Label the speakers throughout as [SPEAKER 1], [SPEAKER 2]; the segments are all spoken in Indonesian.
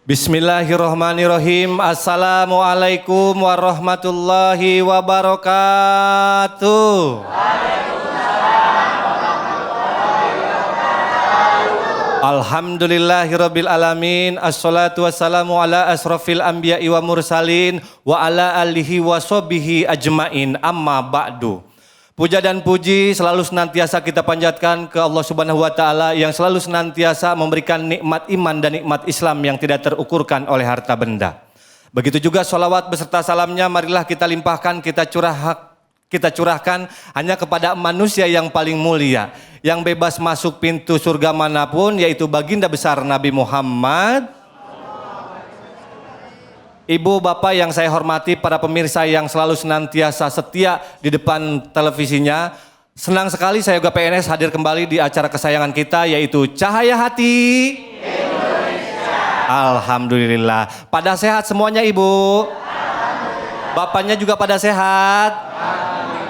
[SPEAKER 1] Bismillahirrahmanirrahim. Assalamualaikum warahmatullahi wabarakatuh. Alhamdulillahirabbil alamin. Assalatu wassalamu ala asrofil anbiya'i wa mursalin wa ala alihi wa sahbihi ajmain. Amma ba'du. Puja dan puji selalu senantiasa kita panjatkan ke Allah Subhanahu wa taala yang selalu senantiasa memberikan nikmat iman dan nikmat Islam yang tidak terukurkan oleh harta benda. Begitu juga sholawat beserta salamnya marilah kita limpahkan, kita curahkan hanya kepada manusia yang paling mulia, yang bebas masuk pintu surga manapun, yaitu baginda besar Nabi Muhammad. Ibu, bapak yang saya hormati, para pemirsa yang selalu senantiasa setia di depan televisinya. Senang sekali saya juga PNS hadir kembali di acara kesayangan kita, yaitu Cahaya Hati Indonesia. Alhamdulillah. Pada sehat semuanya ibu? Bapaknya juga pada sehat?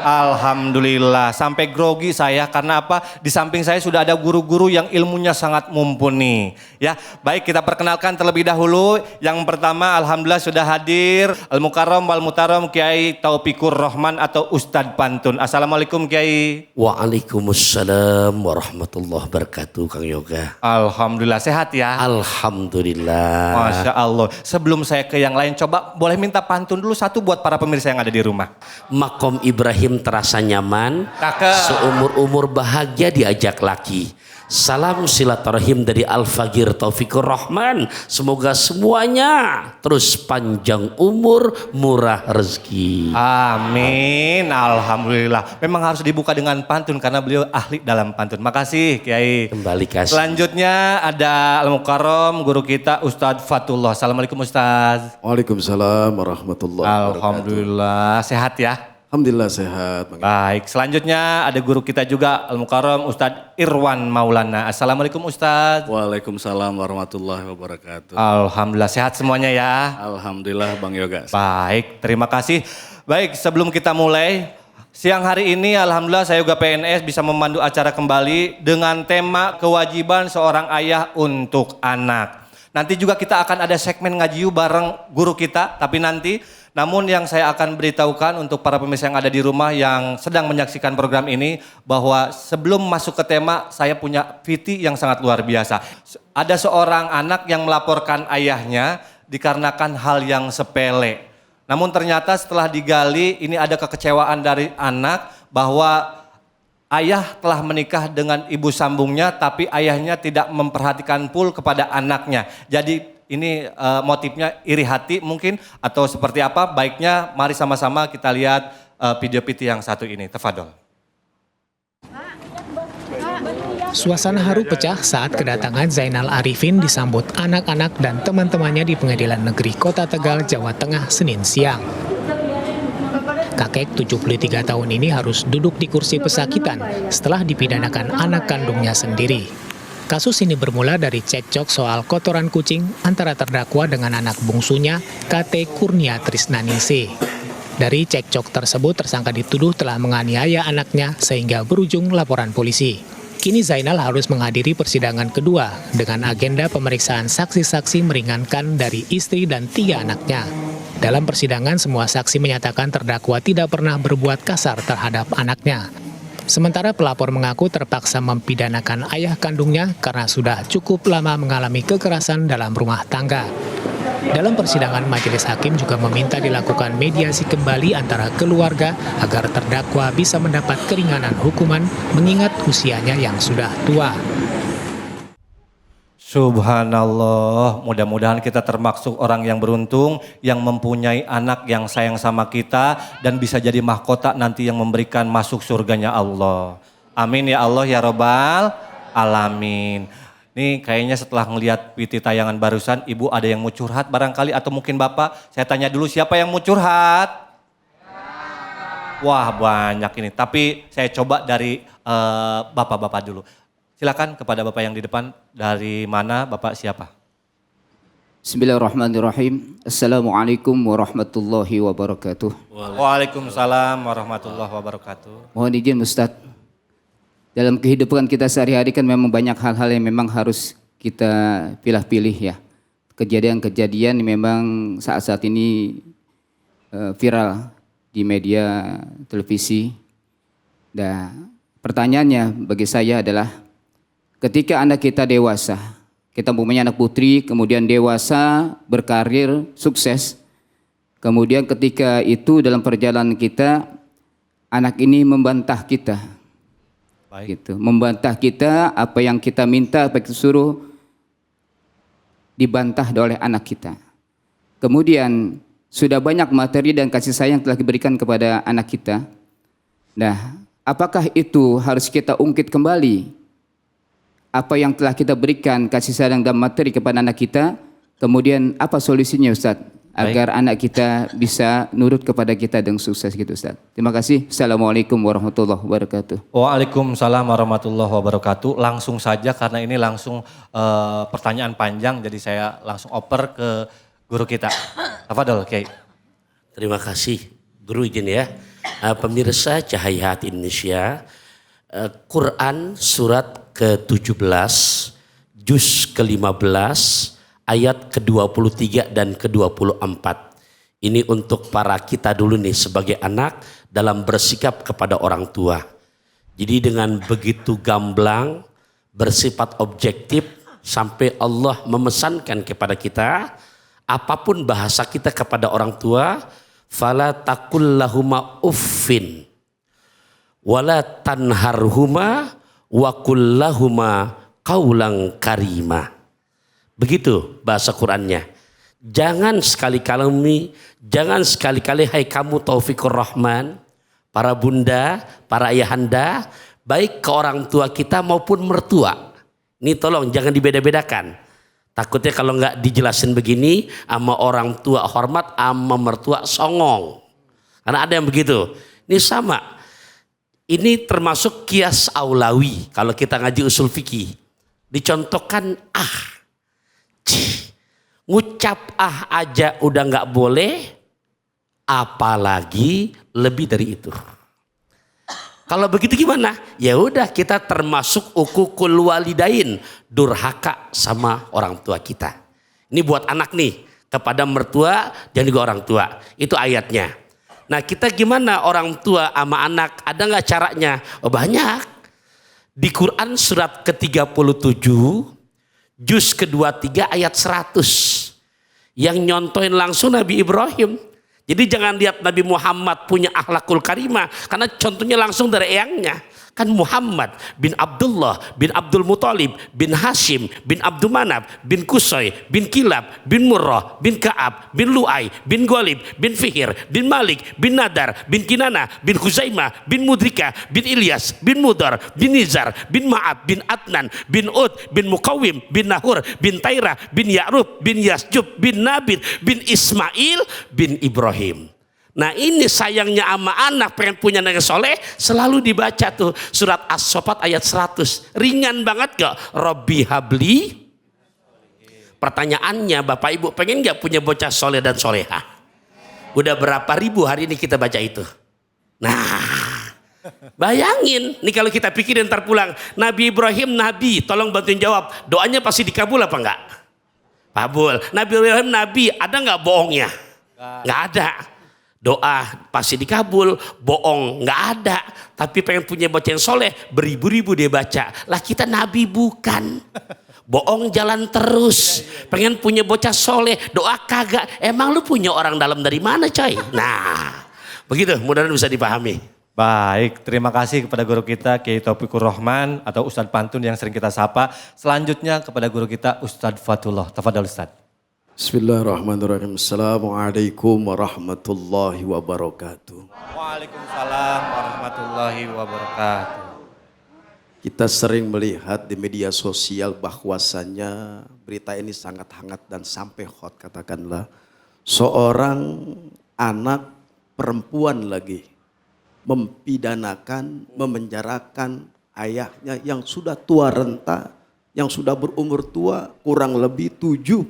[SPEAKER 1] Alhamdulillah. Sampai grogi saya karena apa? Di samping saya sudah ada guru-guru yang ilmunya sangat mumpuni. Ya, baik kita perkenalkan terlebih dahulu. Yang pertama alhamdulillah sudah hadir Al-Mukarram wal Mutaram Kiai Taufikur Rahman atau Ustadz Pantun. Assalamualaikum Kiai.
[SPEAKER 2] Waalaikumsalam warahmatullahi wabarakatuh Kang Yoga.
[SPEAKER 1] Alhamdulillah sehat ya?
[SPEAKER 2] Alhamdulillah.
[SPEAKER 1] Masya Allah. Sebelum saya ke yang lain, coba boleh minta pantun dulu satu buat para pemirsa yang ada di rumah.
[SPEAKER 2] Makom Ibrahim terasa nyaman, seumur-umur bahagia diajak laki. Salam silaturahim dari Al-Fagir Taufikur Rahman. Semoga semuanya terus panjang umur, murah rezeki.
[SPEAKER 1] Amin. Alhamdulillah. Memang harus dibuka dengan pantun karena beliau ahli dalam pantun. Makasih Kiai.
[SPEAKER 2] Kembali kasih.
[SPEAKER 1] Selanjutnya ada Al-Mukarram guru kita Ustadz Fatullah. Assalamualaikum Ustadz.
[SPEAKER 3] Waalaikumsalam warahmatullahi wabarakatuh.
[SPEAKER 1] Alhamdulillah sehat ya.
[SPEAKER 3] Alhamdulillah sehat.
[SPEAKER 1] Baik, selanjutnya ada guru kita juga Al-Mukarram Ustadz Irwan Maulana. Assalamualaikum Ustadz.
[SPEAKER 3] Waalaikumsalam warahmatullahi wabarakatuh.
[SPEAKER 1] Alhamdulillah sehat semuanya ya.
[SPEAKER 3] Alhamdulillah Bang Yoga.
[SPEAKER 1] Baik, terima kasih. Baik, sebelum kita mulai, siang hari ini alhamdulillah saya juga PNS bisa memandu acara kembali dengan tema kewajiban seorang ayah untuk anak. Nanti juga kita akan ada segmen ngajiu bareng guru kita, tapi nanti. Namun yang saya akan beritahukan untuk para pemirsa yang ada di rumah yang sedang menyaksikan program ini, bahwa sebelum masuk ke tema saya punya VT yang sangat luar biasa. Ada seorang anak yang melaporkan ayahnya dikarenakan hal yang sepele. Namun ternyata setelah digali ini ada kekecewaan dari anak bahwa ayah telah menikah dengan ibu sambungnya tapi ayahnya tidak memperhatikan full kepada anaknya. Jadi ini motifnya iri hati mungkin atau seperti apa, baiknya mari sama-sama kita lihat video PT yang satu ini. Tafadhol.
[SPEAKER 4] Suasana haru pecah saat kedatangan Zainal Arifin disambut anak-anak dan teman-temannya di Pengadilan Negeri Kota Tegal, Jawa Tengah, Senin siang. Kakek 73 tahun ini harus duduk di kursi pesakitan setelah dipidanakan anak kandungnya sendiri. Kasus ini bermula dari cekcok soal kotoran kucing antara terdakwa dengan anak bungsunya, KT Kurnia Trisnaningsih. Dari cekcok tersebut, tersangka dituduh telah menganiaya anaknya sehingga berujung laporan polisi. Kini Zainal harus menghadiri persidangan kedua dengan agenda pemeriksaan saksi-saksi meringankan dari istri dan 3 anaknya. Dalam persidangan, semua saksi menyatakan terdakwa tidak pernah berbuat kasar terhadap anaknya. Sementara pelapor mengaku terpaksa mempidanakan ayah kandungnya karena sudah cukup lama mengalami kekerasan dalam rumah tangga. Dalam persidangan, majelis hakim juga meminta dilakukan mediasi kembali antara keluarga agar terdakwa bisa mendapat keringanan hukuman mengingat usianya yang sudah tua.
[SPEAKER 1] Subhanallah, mudah-mudahan kita termasuk orang yang beruntung yang mempunyai anak yang sayang sama kita dan bisa jadi mahkota nanti yang memberikan masuk surganya Allah. Amin ya Allah ya Robbal Alamin. Nih kayaknya setelah ngelihat PT tayangan barusan, ibu ada yang mau curhat barangkali atau mungkin bapak. Saya tanya dulu siapa yang mau curhat? Wah banyak ini, tapi saya coba dari bapak-bapak dulu. Silakan kepada Bapak yang di depan, dari mana Bapak siapa?
[SPEAKER 5] Bismillahirrahmanirrahim. Assalamualaikum warahmatullahi wabarakatuh.
[SPEAKER 1] Waalaikumsalam warahmatullahi wabarakatuh.
[SPEAKER 5] Mohon izin Ustadz. Dalam kehidupan kita sehari-hari kan memang banyak hal-hal yang memang harus kita pilih-pilih ya. kejadian-kejadian memang saat-saat ini viral di media televisi. Dan pertanyaannya bagi saya adalah ketika anak kita dewasa, kita mempunyai anak putri, kemudian dewasa, berkarir, sukses, kemudian ketika itu dalam perjalanan kita, anak ini membantah kita.
[SPEAKER 1] Baik.
[SPEAKER 5] Gitu, membantah kita, apa yang kita minta, apa yang kita suruh, dibantah oleh anak kita. Kemudian sudah banyak materi dan kasih sayang telah diberikan kepada anak kita. Nah, apakah itu harus kita ungkit kembali apa yang telah kita berikan kasih sayang dan materi kepada anak kita? Kemudian apa solusinya, Ustaz, agar anak kita bisa nurut kepada kita dan sukses gitu, Ustaz? Terima kasih. Assalamualaikum warahmatullahi wabarakatuh.
[SPEAKER 1] Waalaikumsalam warahmatullahi wabarakatuh. Langsung saja karena ini langsung pertanyaan panjang, jadi saya langsung oper ke guru kita. Tafadhol, Kiai.
[SPEAKER 2] Terima kasih guru, izin ya. Pemirsa Cahaya Hati Indonesia, Quran surat ke-17 juz ke-15 ayat ke-23 dan ke-24. Ini untuk para kita dulu nih sebagai anak dalam bersikap kepada orang tua. Jadi dengan begitu gamblang, bersifat objektif sampai Allah memesankan kepada kita, apapun bahasa kita kepada orang tua, fala taqul lahuma uffin wala tanharhuma wa qul lahuma qaulan karima. Begitu bahasa Qur'annya. Jangan sekali-kali hai kamu Taufikur Rahman, para bunda, para ayahanda, baik ke orang tua kita maupun mertua. Ini tolong jangan dibeda-bedakan. Takutnya kalau nggak dijelasin begini, sama orang tua hormat, sama mertua songong. Karena ada yang begitu. Ini sama. Ini termasuk kias aulawi kalau kita ngaji usul fikih. Dicontohkan ngucap aja udah nggak boleh, apalagi lebih dari itu. Kalau begitu gimana? Ya udah, kita termasuk uququl walidain, durhaka sama orang tua kita. Ini buat anak nih, kepada mertua dan juga orang tua. Itu ayatnya. Nah, kita gimana orang tua sama anak? Ada nggak caranya? Oh, banyak. Di Quran surat ke-37 juz ke-23 ayat 100. Yang nyontoin langsung Nabi Ibrahim. Jadi jangan lihat Nabi Muhammad punya akhlakul karimah, karena contohnya langsung dari eyangnya. Kan Muhammad bin Abdullah bin Abdul Muthalib bin Hashim bin Abdul Manaf bin Qusay bin Kilab bin Murrah bin Ka'ab bin Lu'ay bin Ghalib bin Fihir bin Malik bin Nadar bin Kinana bin Khuzaimah bin Mudrika bin Ilyas bin Mudar bin Nizar bin Ma'ab bin Adnan bin Ud bin Muqawim bin Nahur bin Tairah bin Ya'rub bin Yasjub bin Nabit bin Ismail bin Ibrahim. Nah, ini sayangnya ama anak pengen punya anak soleh, selalu dibaca tuh surat As-Saffat ayat 100. Ringan banget gak? Robbi habli. Pertanyaannya, Bapak Ibu pengen gak punya bocah soleh dan soleha? Udah berapa ribu hari ini kita baca itu? Nah, bayangin nih kalau kita pikirin ntar pulang, Nabi Ibrahim Nabi, tolong bantuin jawab, doanya pasti dikabul apa enggak? Kabul. Nabi Ibrahim Nabi, ada nggak bohongnya? Nggak ada. Doa pasti dikabul, bohong nggak ada. Tapi pengen punya baca yang soleh, beribu-ribu dia baca. Lah kita Nabi bukan. Bohong jalan terus. Pengen punya bocah soleh, doa kagak. Emang lu punya orang dalam dari mana, coy? Nah, begitu. Mudah-mudahan bisa dipahami.
[SPEAKER 1] Baik, terima kasih kepada guru kita Kiai Taufikur Rahman atau Ustadz Pantun yang sering kita sapa. Selanjutnya kepada guru kita Ustadz Fatullah. Tafadhol Ustadz.
[SPEAKER 3] Bismillahirrahmanirrahim. Assalamualaikum warahmatullahi wabarakatuh.
[SPEAKER 1] Waalaikumsalam warahmatullahi wabarakatuh.
[SPEAKER 3] Kita sering melihat di media sosial bahwasannya berita ini sangat hangat dan sampai hot, katakanlah. Seorang anak perempuan lagi mempidanakan, memenjarakan ayahnya yang sudah tua renta, yang sudah berumur tua kurang lebih 72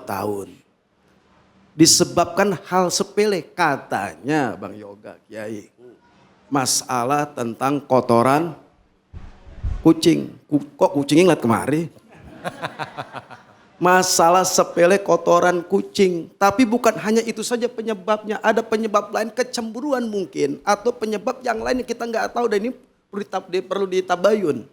[SPEAKER 3] tahun. Disebabkan hal sepele katanya Bang Yoga Kiai. Masalah tentang kotoran kucing. Kok kucingnya ngeliat kemari? Masalah sepele kotoran kucing. Tapi bukan hanya itu saja penyebabnya. Ada penyebab lain, kecemburuan mungkin. Atau penyebab yang lain yang kita nggak tahu. Dan ini perlu ditabayun.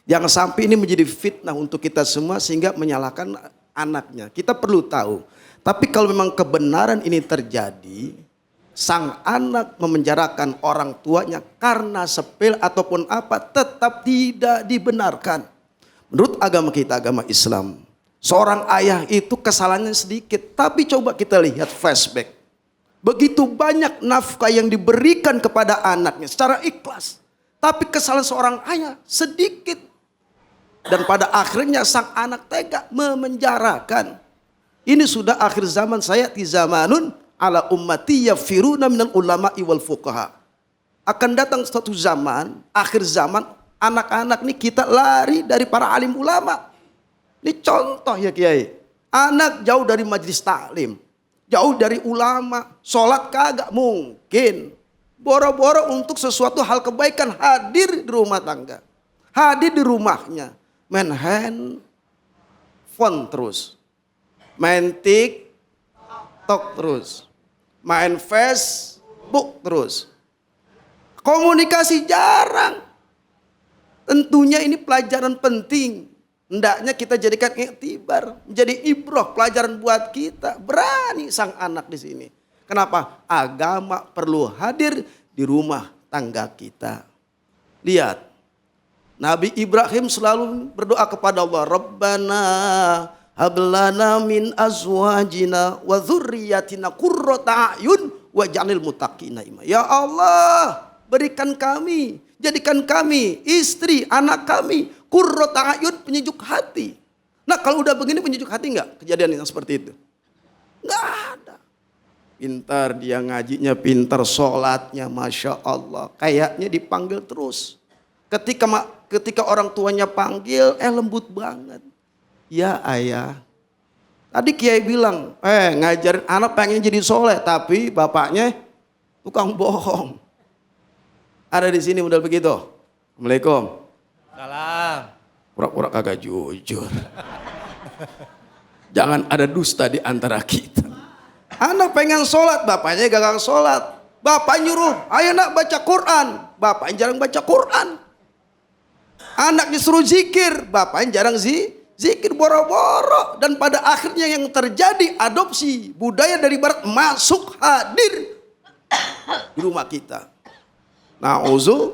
[SPEAKER 3] Jangan sampai ini menjadi fitnah untuk kita semua sehingga menyalahkan anaknya. Kita perlu tahu. Tapi kalau memang kebenaran ini terjadi, sang anak memenjarakan orang tuanya karena sepele ataupun apa, tetap tidak dibenarkan. Menurut agama kita, agama Islam, seorang ayah itu kesalahannya sedikit, tapi coba kita lihat flashback. Begitu banyak nafkah yang diberikan kepada anaknya secara ikhlas, tapi kesalahan seorang ayah sedikit. Dan pada akhirnya sang anak tega memenjarakan. Ini sudah akhir zaman, saya di zamanun ala ummati yafiruna minal ulama'i wal fuqaha. Akan datang suatu zaman, akhir zaman, anak-anak ini kita lari dari para alim ulama. Ini contoh ya Kiai. Anak jauh dari majelis taklim, jauh dari ulama, sholat kagak mungkin. Boro-boro untuk sesuatu hal kebaikan hadir di rumah tangga. Hadir di rumahnya. Main handphone terus. Main TikTok terus. Main Facebook terus. Komunikasi jarang. Tentunya ini pelajaran penting. Hendaknya kita jadikan iktibar. Menjadi ibroh, pelajaran buat kita. Berani sang anak di sini. Kenapa? Agama perlu hadir di rumah tangga kita. Lihat. Nabi Ibrahim selalu berdoa kepada Allah. Rabbana hablana min azwajina wa dzurriyyatina qurrata a'yun waj'alnil muttaqina imama. Ya Allah, berikan kami, jadikan kami, istri, anak kami, qurrata a'yun, penyejuk hati. Nah kalau udah begini penyejuk hati enggak kejadian yang seperti itu? Enggak ada. Pintar dia ngajinya, pintar sholatnya, Masya Allah. Kayaknya dipanggil terus. Ketika orang tuanya panggil, lembut banget. Ya ayah. Tadi Kiai bilang, ngajarin anak pengen jadi soleh, tapi bapaknya tukang bohong. Ada di sini model begitu. Assalamualaikum.
[SPEAKER 1] Salam.
[SPEAKER 3] Pura-pura kagak jujur. Jangan ada dusta di antara kita. Anak pengen sholat, bapaknya gagal sholat. Bapak nyuruh, ayo nak baca Quran. Bapaknya jarang baca Quran. Anaknya suruh zikir, bapaknya jarang zikir, boro-boro. Dan pada akhirnya yang terjadi adopsi budaya dari barat masuk hadir di rumah kita. Na'udzu,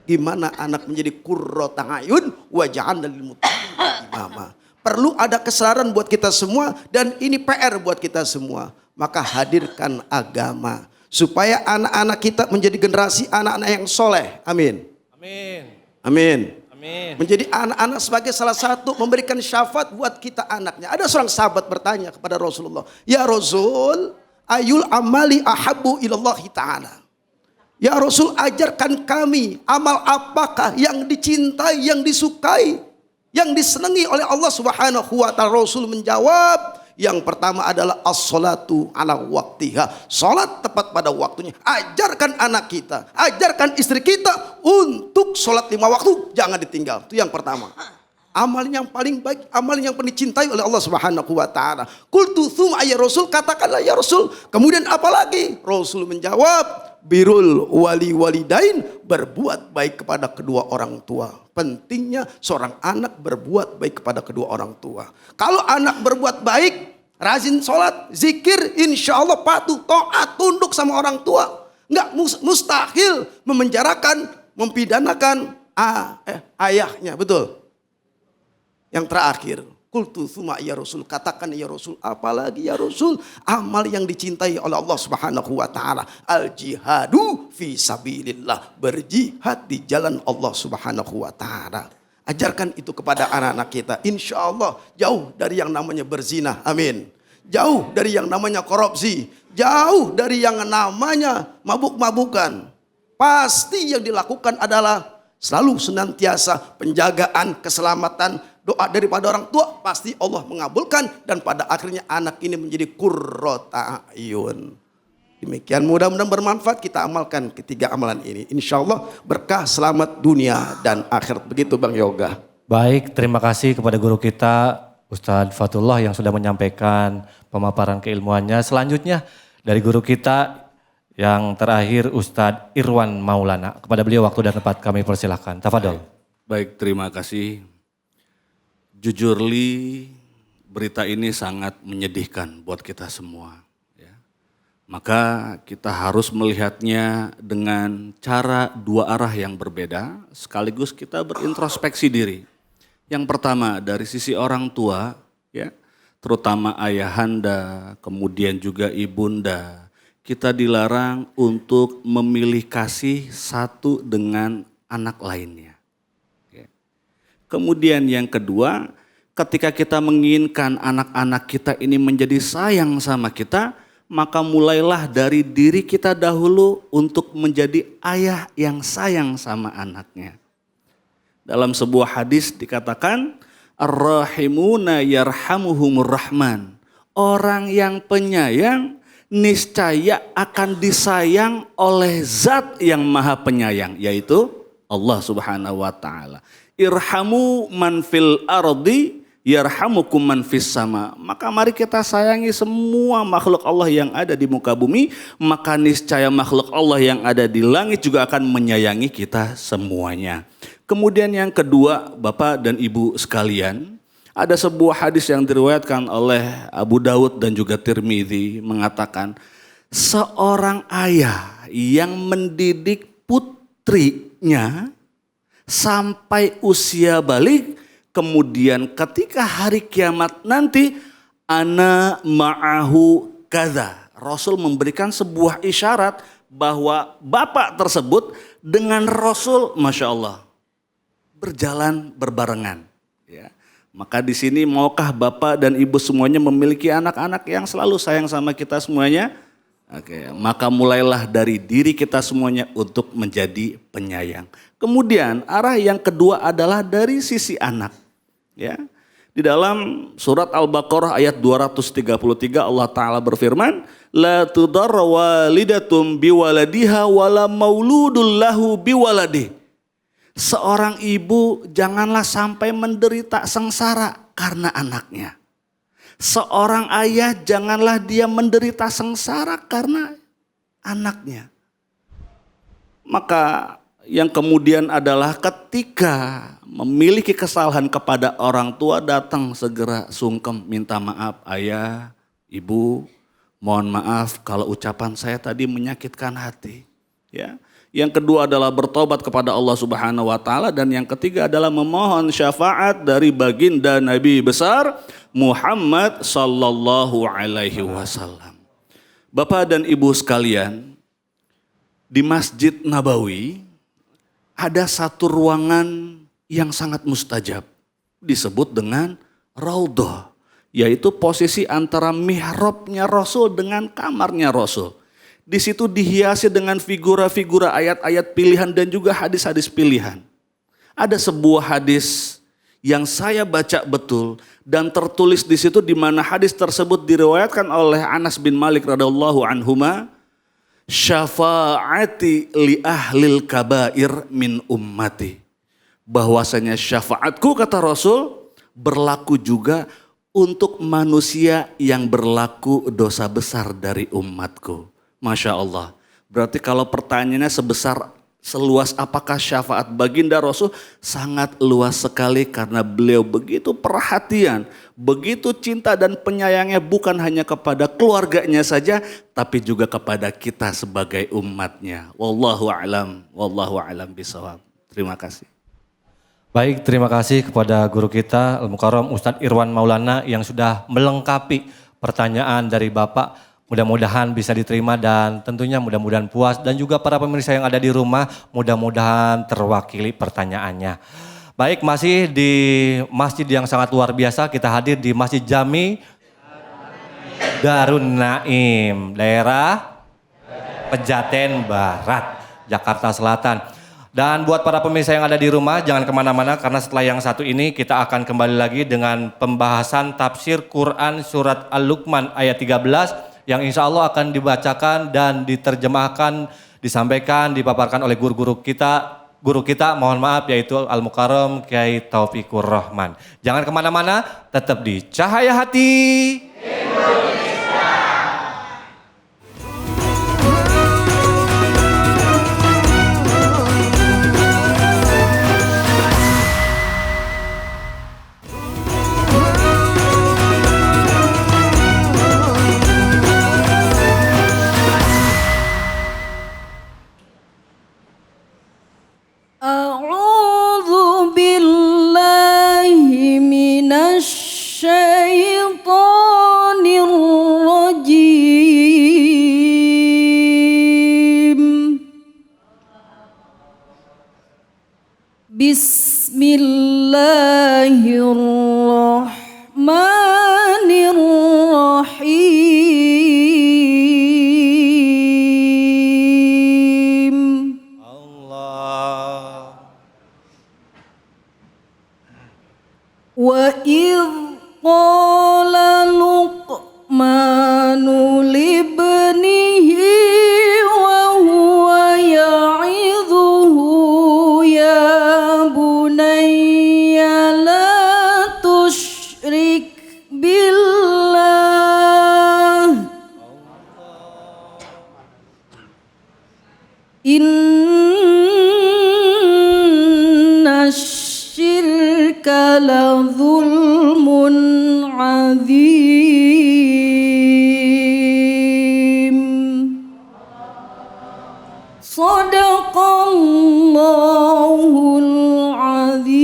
[SPEAKER 3] gimana anak menjadi qurrata a'yun wa ja'alna lil muttaqina imama. Perlu ada kesadaran buat kita semua dan ini PR buat kita semua. Maka hadirkan agama supaya anak-anak kita menjadi generasi anak-anak yang soleh. Amin.
[SPEAKER 1] Amin.
[SPEAKER 3] Amin.
[SPEAKER 1] Amin.
[SPEAKER 3] Menjadi anak-anak sebagai salah satu memberikan syafaat buat kita anaknya. Ada seorang sahabat bertanya kepada Rasulullah, ya Rasul, ayul amali ahabbu ilallahi ta'ala. Ya Rasul, ajarkan kami amal apakah yang dicintai, yang disukai, yang disenangi oleh Allah Subhanahu wa ta'ala. Rasul menjawab, yang pertama adalah as-salatu ala waktiha. Salat tepat pada waktunya. Ajarkan anak kita, ajarkan istri kita untuk salat 5 waktu, jangan ditinggal. Itu yang pertama. Amal yang paling baik, amal yang paling dicintai oleh Allah Subhanahu wa taala. Qultu tsumma ya Rasul, katakanlah ya Rasul. Kemudian apa lagi? Rasul menjawab, birrul walidain, berbuat baik kepada kedua orang tua. Pentingnya seorang anak berbuat baik kepada kedua orang tua. Kalau anak berbuat baik, rajin sholat, zikir, insya Allah patuh, taat, tunduk sama orang tua. Enggak mustahil memenjarakan, mempidanakan ayahnya, betul. Yang terakhir, qultu tsumma ya Rasul, katakan ya Rasul, apalagi ya Rasul, amal yang dicintai oleh Allah Subhanahu wa taala, al jihadu fi sabilillah, berjihad di jalan Allah Subhanahu wa taala. Ajarkan itu kepada anak-anak kita. Insya Allah jauh dari yang namanya berzina. Amin. Jauh dari yang namanya korupsi. Jauh dari yang namanya mabuk-mabukan. Pasti yang dilakukan adalah selalu senantiasa penjagaan, keselamatan, doa daripada orang tua. Pasti Allah mengabulkan. Dan pada akhirnya anak ini menjadi qurrata a'yun. Demikian, mudah-mudahan bermanfaat, kita amalkan ketiga amalan ini. Insya Allah berkah, selamat dunia dan akhirat. Begitu Bang Yoga.
[SPEAKER 1] Baik, terima kasih kepada guru kita Ustadz Fatullah yang sudah menyampaikan pemaparan keilmuannya. Selanjutnya dari guru kita yang terakhir Ustadz Irwan Maulana. Kepada beliau waktu dan tempat kami persilahkan. Tafadol.
[SPEAKER 6] Baik, terima kasih. Jujur Li, berita ini sangat menyedihkan buat kita semua. Ya. Maka kita harus melihatnya dengan cara dua arah yang berbeda, sekaligus kita berintrospeksi diri. Yang pertama dari sisi orang tua, ya, terutama ayahanda, kemudian juga ibunda, kita dilarang untuk memilih kasih satu dengan anak lainnya. Ya. Kemudian yang kedua, ketika kita menginginkan anak-anak kita ini menjadi sayang sama kita, maka mulailah dari diri kita dahulu untuk menjadi ayah yang sayang sama anaknya. Dalam sebuah hadis dikatakan, Ar-Rahimuna yarhamuhumur Rahman. Orang yang penyayang niscaya akan disayang oleh zat yang maha penyayang, yaitu Allah Subhanahu wa ta'ala. Irhamu man fil ardi yarhamukum man fis sama. Maka mari kita sayangi semua makhluk Allah yang ada di muka bumi, maka niscaya makhluk Allah yang ada di langit juga akan menyayangi kita semuanya. Kemudian yang kedua, Bapak dan Ibu sekalian, ada sebuah hadis yang diriwayatkan oleh Abu Dawud dan juga Tirmidzi mengatakan, seorang ayah yang mendidik putrinya sampai usia balik, kemudian ketika hari kiamat nanti, ana ma'ahu kadza. Rasul memberikan sebuah isyarat bahwa bapak tersebut dengan Rasul, Masya Allah, berjalan berbarengan. Ya. Maka di sini maukah bapak dan ibu semuanya memiliki anak-anak yang selalu sayang sama kita semuanya? Oke, maka mulailah dari diri kita semuanya untuk menjadi penyayang. Kemudian arah yang kedua adalah dari sisi anak. Ya. Di dalam surat Al-Baqarah ayat 233 Allah Ta'ala berfirman, La tudarra walidatum biwaladiha wala mauludul lahu biwaladih. Seorang ibu janganlah sampai menderita sengsara karena anaknya. Seorang ayah janganlah dia menderita sengsara karena anaknya. Maka yang kemudian adalah ketika memiliki kesalahan kepada orang tua, datang segera sungkem minta maaf, ayah, ibu, mohon maaf kalau ucapan saya tadi menyakitkan hati. Ya. Yang kedua adalah bertobat kepada Allah Subhanahu wa ta'ala, dan yang ketiga adalah memohon syafaat dari baginda Nabi besar Muhammad sallallahu alaihi wasallam. Bapak dan Ibu sekalian, di Masjid Nabawi ada satu ruangan yang sangat mustajab, disebut dengan Raudhah, yaitu posisi antara mihrabnya Rasul dengan kamarnya Rasul. Di situ dihiasi dengan figura-figura ayat-ayat pilihan dan juga hadis-hadis pilihan. Ada sebuah hadis yang saya baca betul dan tertulis di situ, di mana hadis tersebut diriwayatkan oleh Anas bin Malik radhiyallahu anhuma, syafaati li ahlil kabair min ummati. Bahwasanya syafaatku, kata Rasul, berlaku juga untuk manusia yang berlaku dosa besar dari umatku. Masya Allah. Berarti kalau pertanyaannya seluas apakah syafaat baginda Rasul, sangat luas sekali, karena beliau begitu perhatian, begitu cinta dan penyayangnya bukan hanya kepada keluarganya saja, tapi juga kepada kita sebagai umatnya. Wallahu a'lam bishawab. Terima kasih.
[SPEAKER 1] Baik, terima kasih kepada guru kita Al-Mukarram Ustadz Irwan Maulana yang sudah melengkapi pertanyaan dari Bapak. Mudah-mudahan bisa diterima dan tentunya mudah-mudahan puas, dan juga para pemirsa yang ada di rumah mudah-mudahan terwakili pertanyaannya. Baik, masih di masjid yang sangat luar biasa, kita hadir di Masjid Jami Darun Naim, daerah Pejaten Barat, Jakarta Selatan. Dan buat para pemirsa yang ada di rumah, jangan kemana-mana, karena setelah yang satu ini kita akan kembali lagi dengan pembahasan tafsir Quran surat Al-Luqman ayat 13 yang insya Allah akan dibacakan dan diterjemahkan, disampaikan, dipaparkan oleh guru-guru kita guru kita, mohon maaf, yaitu Al-Mukarram Kiai Taufikur Rahman. Jangan kemana-mana, tetap di Cahaya Hati
[SPEAKER 7] أعوذ بالله من الشيطان الرجيم بسم الله الرحمن الرحيم
[SPEAKER 1] Allah.
[SPEAKER 7] وإذ قال لقمان لابنه وهو يعظه يا بني لا تشرك بالله إن الشرك لظلم عظيم صدق الله العظيم.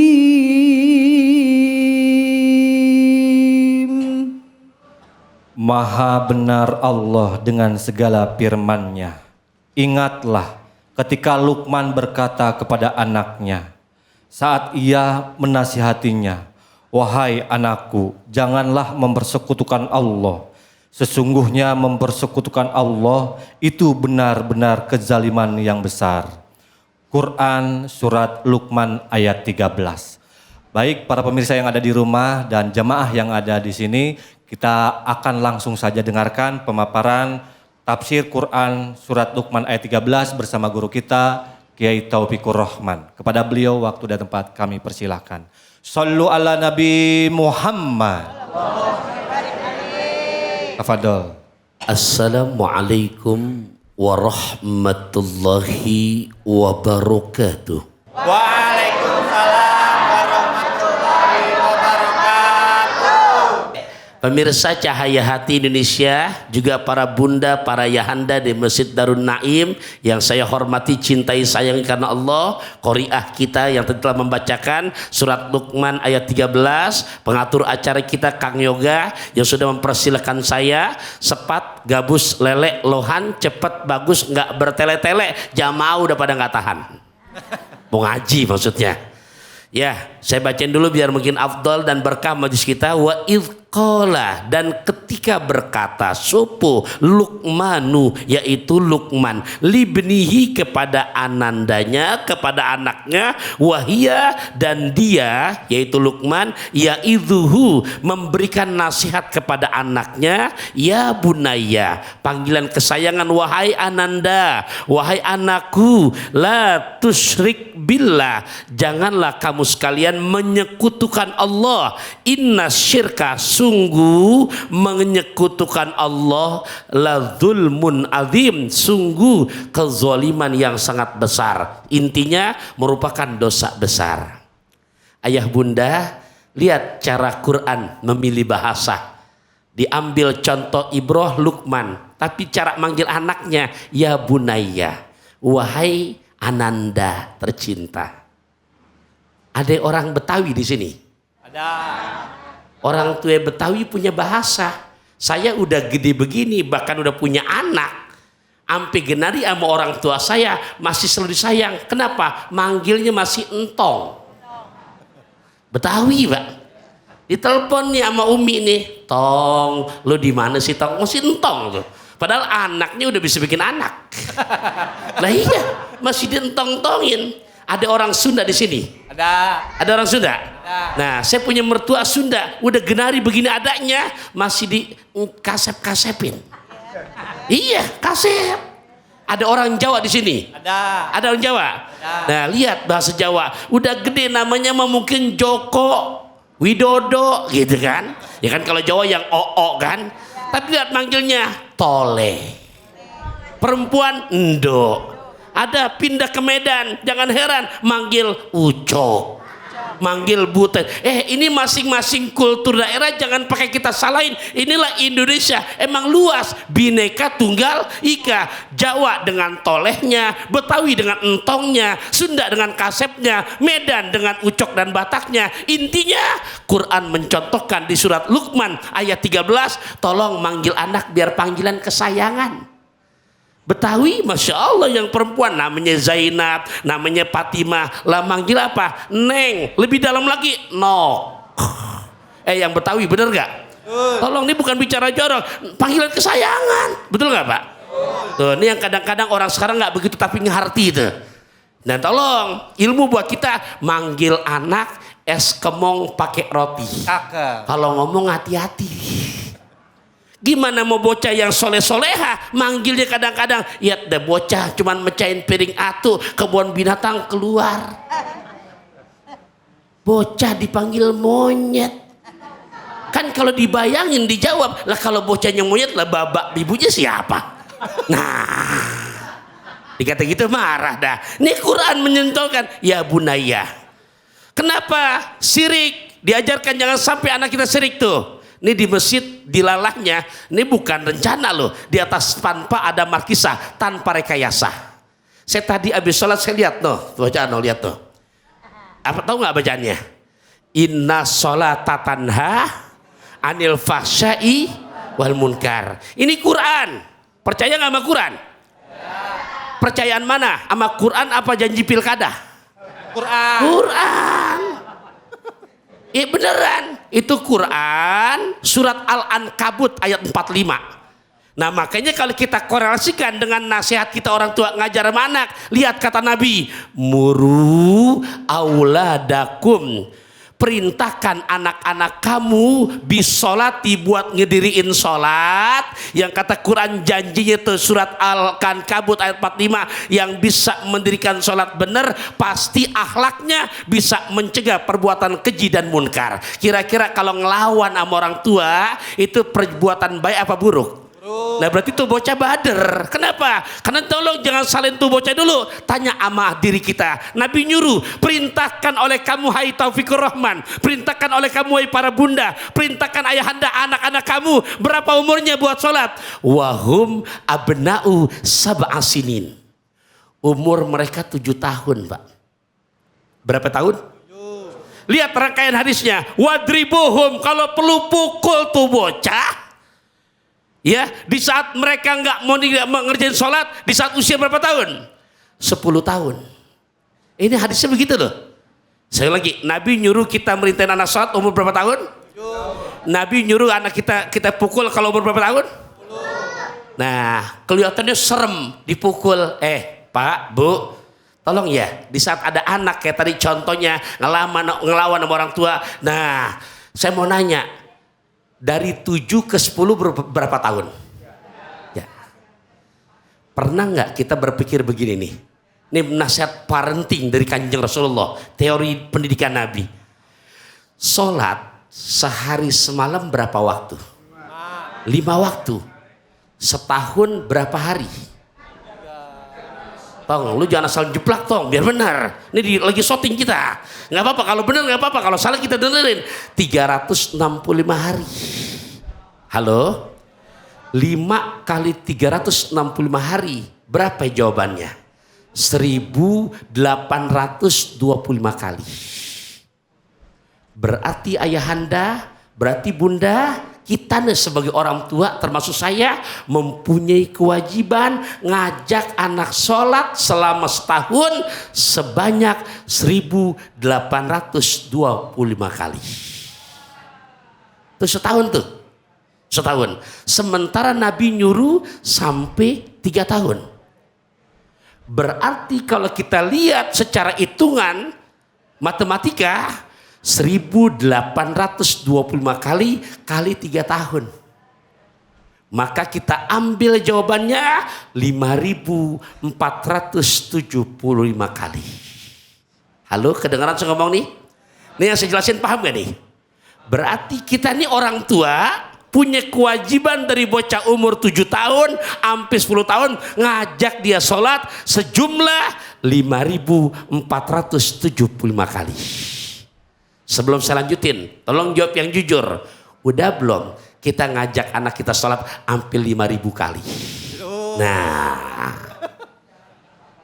[SPEAKER 1] Maha benar Allah dengan segala firman-Nya. Ingatlah ketika Luqman berkata kepada anaknya saat ia menasihatinya, "Wahai anakku, janganlah mempersekutukan Allah. Sesungguhnya mempersekutukan Allah itu benar-benar kezaliman yang besar." Quran Surat Luqman ayat 13. Baik para pemirsa yang ada di rumah dan jamaah yang ada di sini, kita akan langsung saja dengarkan pemaparan tafsir Quran Surat Luqman ayat 13 bersama guru kita Kiai Taufikur Rahman. Kepada beliau waktu dan tempat kami persilahkan. Sallu ala Nabi Muhammad. Tafadhol.
[SPEAKER 2] Assalamualaikum warahmatullahi wabarakatuh.
[SPEAKER 1] Waalaikumsalam warahmatullahi wabarakatuh.
[SPEAKER 2] Pemirsa Cahaya Hati Indonesia, juga para bunda, para yahanda di Masjid Darun Naim yang saya hormati, cintai, sayangi karena Allah. Qori'ah kita yang telah membacakan surat Luqman ayat 13, pengatur acara kita Kang Yoga yang sudah mempersilahkan saya, sepat, gabus, lele, lohan, cepet, bagus, nggak bertele-tele, jamaah udah pada nggak tahan. Mau ngaji maksudnya. Ya, saya bacain dulu biar mungkin afdal dan berkah majlis kita. Wa idqala, dan ketika berkata sopo Luqmanu, yaitu Luqman, libnihi, kepada anandanya, kepada anaknya, wahia, dan dia yaitu Luqman, yaidzuhu, memberikan nasihat kepada anaknya, ya bunaya, panggilan kesayangan, wahai ananda, wahai anakku, la tusyrik billah, janganlah kamu sekalian menyekutukan Allah. Inna syirka, sungguh menyekutukan Allah, la zulmun azim, sungguh kezaliman yang sangat besar. Intinya merupakan dosa besar. Ayah bunda, lihat cara Quran memilih bahasa. Diambil contoh Ibroh Luqman, tapi cara manggil anaknya ya bunaya, wahai ananda tercinta. Ada orang Betawi di sini?
[SPEAKER 1] Ada.
[SPEAKER 2] Orang tua Betawi punya bahasa. Saya udah gede begini, bahkan udah punya anak. Ampe genari sama orang tua saya masih selalu disayang. Kenapa? Manggilnya masih entong. Betawi, Pak. Ditelepon nih sama Umi nih, "Tong, lu di mana sih, Tong?" Masih entong tuh. Padahal anaknya udah bisa bikin anak. Lah iya, masih dientong-tongin. Ada orang Sunda di sini? Ada orang Sunda? Nah, saya punya mertua Sunda, udah genari begini adanya, masih di kasep-kasepin. Iya, kasep. Ada orang Jawa di sini?
[SPEAKER 1] Ada.
[SPEAKER 2] Ada orang Jawa? Nah, lihat bahasa Jawa. Udah gede namanya mungkin Joko, Widodo gitu kan. Ya kan kalau Jawa yang oo kan. Tapi lihat manggilnya Tole. Perempuan Endo. Ada pindah ke Medan, jangan heran manggil Ucok. Manggil Butet. Ini masing-masing kultur daerah jangan pakai kita salahin. Inilah Indonesia, emang luas, bineka tunggal ika. Jawa dengan tolehnya, Betawi dengan entongnya, Sunda dengan kasepnya, Medan dengan ucok dan bataknya. Intinya Quran mencontohkan di surat Luqman ayat 13, tolong manggil anak biar panggilan kesayangan. Betawi, Masya Allah, yang perempuan namanya Zainab, namanya Fatimah, lah manggil apa? Neng, lebih dalam lagi Nok. Yang Betawi bener gak? Tolong, ini bukan bicara jorok, panggilan kesayangan, betul gak Pak? Tuh, ini yang kadang-kadang orang sekarang gak begitu tapi ngerti itu. Dan tolong, ilmu buat kita, manggil anak es kemong pakai roti. Kalau ngomong hati-hati. Gimana mau bocah yang soleh-soleha manggilnya kadang-kadang ya deh bocah cuman mecahin piring atu kebun binatang keluar. Bocah dipanggil monyet. Kan kalau dibayangin dijawab lah kalau bocahnya monyet lah babak ibunya siapa? Nah, dikata gitu marah dah. Ini Quran menyentuhkan ya bunaya. Kenapa sirik diajarkan jangan sampai anak kita sirik tuh. Ini di masjid dilalahnya, ini bukan rencana loh. Di atas tanpa ada markisah, tanpa rekayasa. Saya tadi habis sholat saya lihat bacaan lihat tuh. Apa tahu nggak bacaannya? Inna sholata tanha anil fahsyai wal munkar. Ini Quran. Percaya nggak sama Quran? Percayaan mana? Sama Quran apa janji pilkada? Quran. Beneran, itu Quran surat Al-Ankabut ayat 45. Nah makanya kalau kita korelasikan dengan nasihat kita orang tua ngajar sama anak, lihat kata Nabi, muru auladakum, perintahkan anak-anak kamu bisolati buat ngediriin sholat. Yang kata Quran janjinya itu surat Al-Ankabut ayat 45, yang bisa mendirikan sholat benar pasti akhlaknya bisa mencegah perbuatan keji dan munkar. Kira-kira kalau ngelawan sama orang tua itu perbuatan baik apa buruk? Nah berarti tuh bocah bader. Kenapa? Karena tolong jangan salin tuh bocah dulu. Tanya ama diri kita. Nabi nyuruh, perintahkan oleh kamu hai Taufikur Rahman, perintahkan oleh kamu hai para bunda, perintahkan ayahanda anak-anak kamu berapa umurnya buat sholat. Wahum abna'u sab'a sinin. Umur mereka 7 tahun Pak. Berapa tahun? Lihat rangkaian hadisnya. Wadribuhum, kalau perlu pukul tuh bocah. Ya, di saat mereka nggak mau ngerjain sholat, di saat usia berapa tahun? 10 tahun. Ini hadisnya begitu loh. Saya lagi, Nabi nyuruh kita merintahin anak sholat umur berapa tahun? Nabi nyuruh anak kita pukul kalau umur berapa tahun? Nah, kelihatannya serem dipukul. Pak, Bu, tolong ya, di saat ada anak kayak tadi contohnya ngelawan sama orang tua. Nah, saya mau nanya. Dari 7 ke 10 berapa tahun? Ya. Pernah nggak kita berpikir begini nih? Ini nasihat parenting dari Kanjeng Rasulullah, teori pendidikan Nabi. Sholat sehari semalam berapa waktu? 5 waktu. Setahun berapa hari? Tong, lu jangan asal jeplak tong, biar benar. Ini lagi shooting kita. Nggak apa-apa, kalau benar nggak apa-apa, kalau salah kita dengerin. 365 hari. Halo? 5 kali 365 hari. Berapa jawabannya? 1825 kali. Berarti ayahanda, berarti bunda, kita nih sebagai orang tua termasuk saya mempunyai kewajiban ngajak anak sholat selama setahun sebanyak 1825 kali. Itu setahun tuh. Setahun. Sementara Nabi nyuruh sampai 3 tahun. Berarti kalau kita lihat secara hitungan matematika 1825 kali 3 tahun. Maka kita ambil jawabannya 5.475 kali. Halo, kedengaran saya ngomong nih? Nih yang saya jelasin paham gak nih? Berarti kita nih orang tua punya kewajiban dari bocah umur 7 tahun sampai 10 tahun ngajak dia sholat sejumlah 5.475 kali. Sebelum saya lanjutin, tolong jawab yang jujur. Udah belum kita ngajak anak kita sholat hampir 5.000 kali? Nah,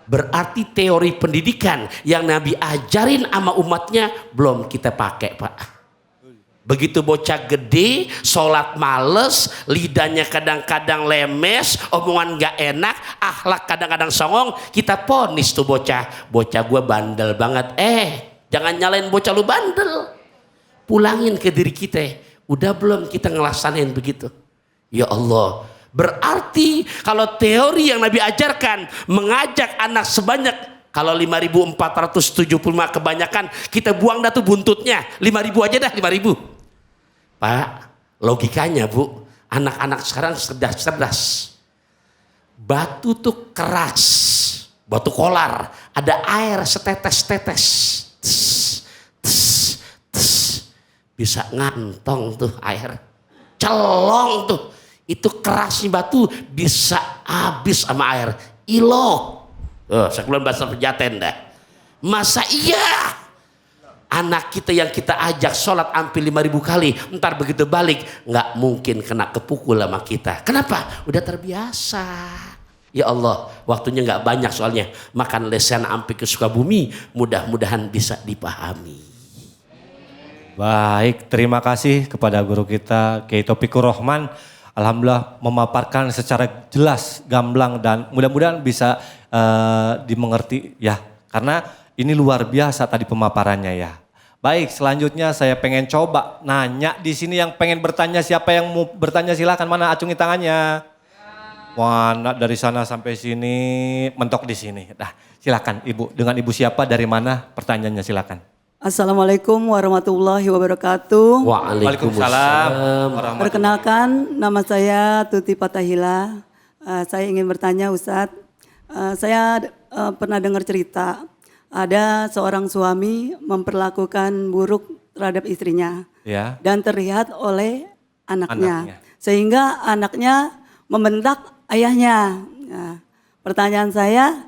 [SPEAKER 2] berarti teori pendidikan yang Nabi ajarin sama umatnya belum kita pakai, Pak. Begitu bocah gede, sholat males, lidahnya kadang-kadang lemes, omongan gak enak, akhlak kadang-kadang songong, kita ponis tuh bocah. Bocah gue bandel banget. Jangan nyalain bocah lu bandel. Pulangin ke diri kita. Udah belum kita ngelaksanain begitu? Ya Allah. Berarti kalau teori yang Nabi ajarkan mengajak anak sebanyak, kalau 5.475 kebanyakan, kita buang dah tuh buntutnya. 5.000 aja dah, 5.000. Pak, logikanya Bu, anak-anak sekarang cerdas. Batu tuh keras, batu kolar, ada air setetes-tetes, bisa ngantong tuh air, celong tuh. Itu kerasnya batu bisa habis sama air. Ilok. Sekeluar bahasa Pejaten dah. Masa iya? Anak kita yang kita ajak sholat hampir 5.000 kali. Ntar begitu balik. Nggak mungkin kena kepukul sama kita. Kenapa? Udah terbiasa. Ya Allah, waktunya nggak banyak soalnya. Makan lesehan sampai ke Sukabumi. Mudah-mudahan bisa dipahami.
[SPEAKER 1] Baik, terima kasih kepada guru kita Kiai Taufikur Rahman. Alhamdulillah memaparkan secara jelas, gamblang dan mudah-mudahan bisa dimengerti ya. Karena ini luar biasa tadi pemaparannya ya. Baik, selanjutnya saya pengen coba nanya di sini yang pengen bertanya, siapa yang mau bertanya silakan, mana acungi tangannya. Wah, dari sana sampai sini mentok di sini. Nah, silakan Ibu. Dengan Ibu siapa, dari mana, pertanyaannya silakan.
[SPEAKER 7] Assalamualaikum warahmatullahi wabarakatuh.
[SPEAKER 1] Waalaikumsalam.
[SPEAKER 7] Perkenalkan, nama saya Tuti Patahila. Saya ingin bertanya Ustadz, saya pernah dengar cerita ada seorang suami memperlakukan buruk terhadap istrinya
[SPEAKER 1] Ya.
[SPEAKER 7] dan terlihat oleh anaknya. Sehingga anaknya membentak ayahnya. Nah, pertanyaan saya,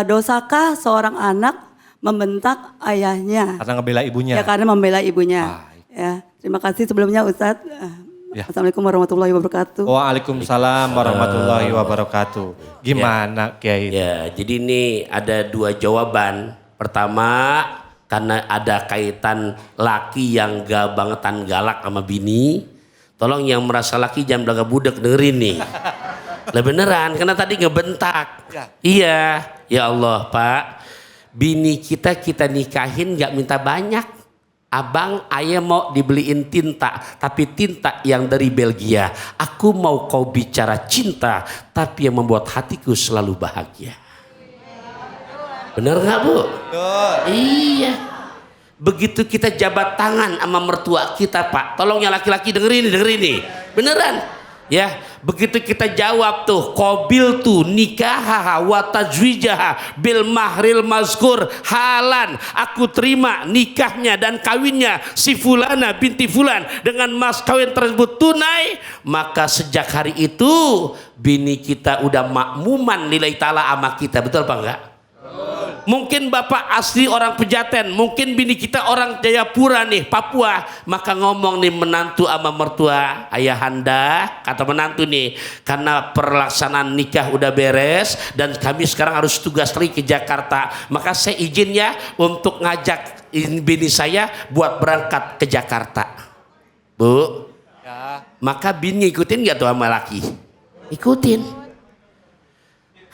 [SPEAKER 7] dosakah seorang anak membentak ayahnya?
[SPEAKER 1] Karena ngebela ibunya.
[SPEAKER 7] Ya, karena membela ibunya. Ya, terima kasih sebelumnya Ustadz.
[SPEAKER 1] Ya.
[SPEAKER 7] Assalamualaikum warahmatullahi wabarakatuh.
[SPEAKER 1] Waalaikumsalam warahmatullahi wabarakatuh. Gimana Kiai?
[SPEAKER 2] Ya, jadi ini ada dua jawaban. Pertama, karena ada kaitan laki yang gak bangetan galak sama bini. Tolong yang merasa laki jangan belaga budak dengerin nih. Lah beneran, karena tadi ngebentak. Iya, ya Allah Pak. Bini kita nikahin gak minta banyak. Abang, ayah mau dibeliin tinta, tapi tinta yang dari Belgia. Aku mau kau bicara cinta, tapi yang membuat hatiku selalu bahagia. Benar gak Bu? Iya. Begitu kita jabat tangan sama mertua kita Pak. Tolong yang laki-laki dengerin nih. Beneran. Ya, begitu kita jawab tuh, qabil tu nikahaha wa tajwijaha bil mahril mazkur halan, aku terima nikahnya dan kawinnya si fulana binti fulan dengan mas kawin tersebut tunai. Maka sejak hari itu bini kita udah makmuman nilai ta'ala sama kita. Betul apa enggak? Mungkin bapak asli orang Pejaten, mungkin bini kita orang Jayapura nih, Papua. Maka ngomong nih menantu sama mertua, ayahanda, kata menantu nih, karena pelaksanaan nikah udah beres dan kami sekarang harus tugas lagi ke Jakarta. Maka saya izin ya untuk ngajak bini saya buat berangkat ke Jakarta. Bu, ya. Maka bini ikutin gak tuh sama laki?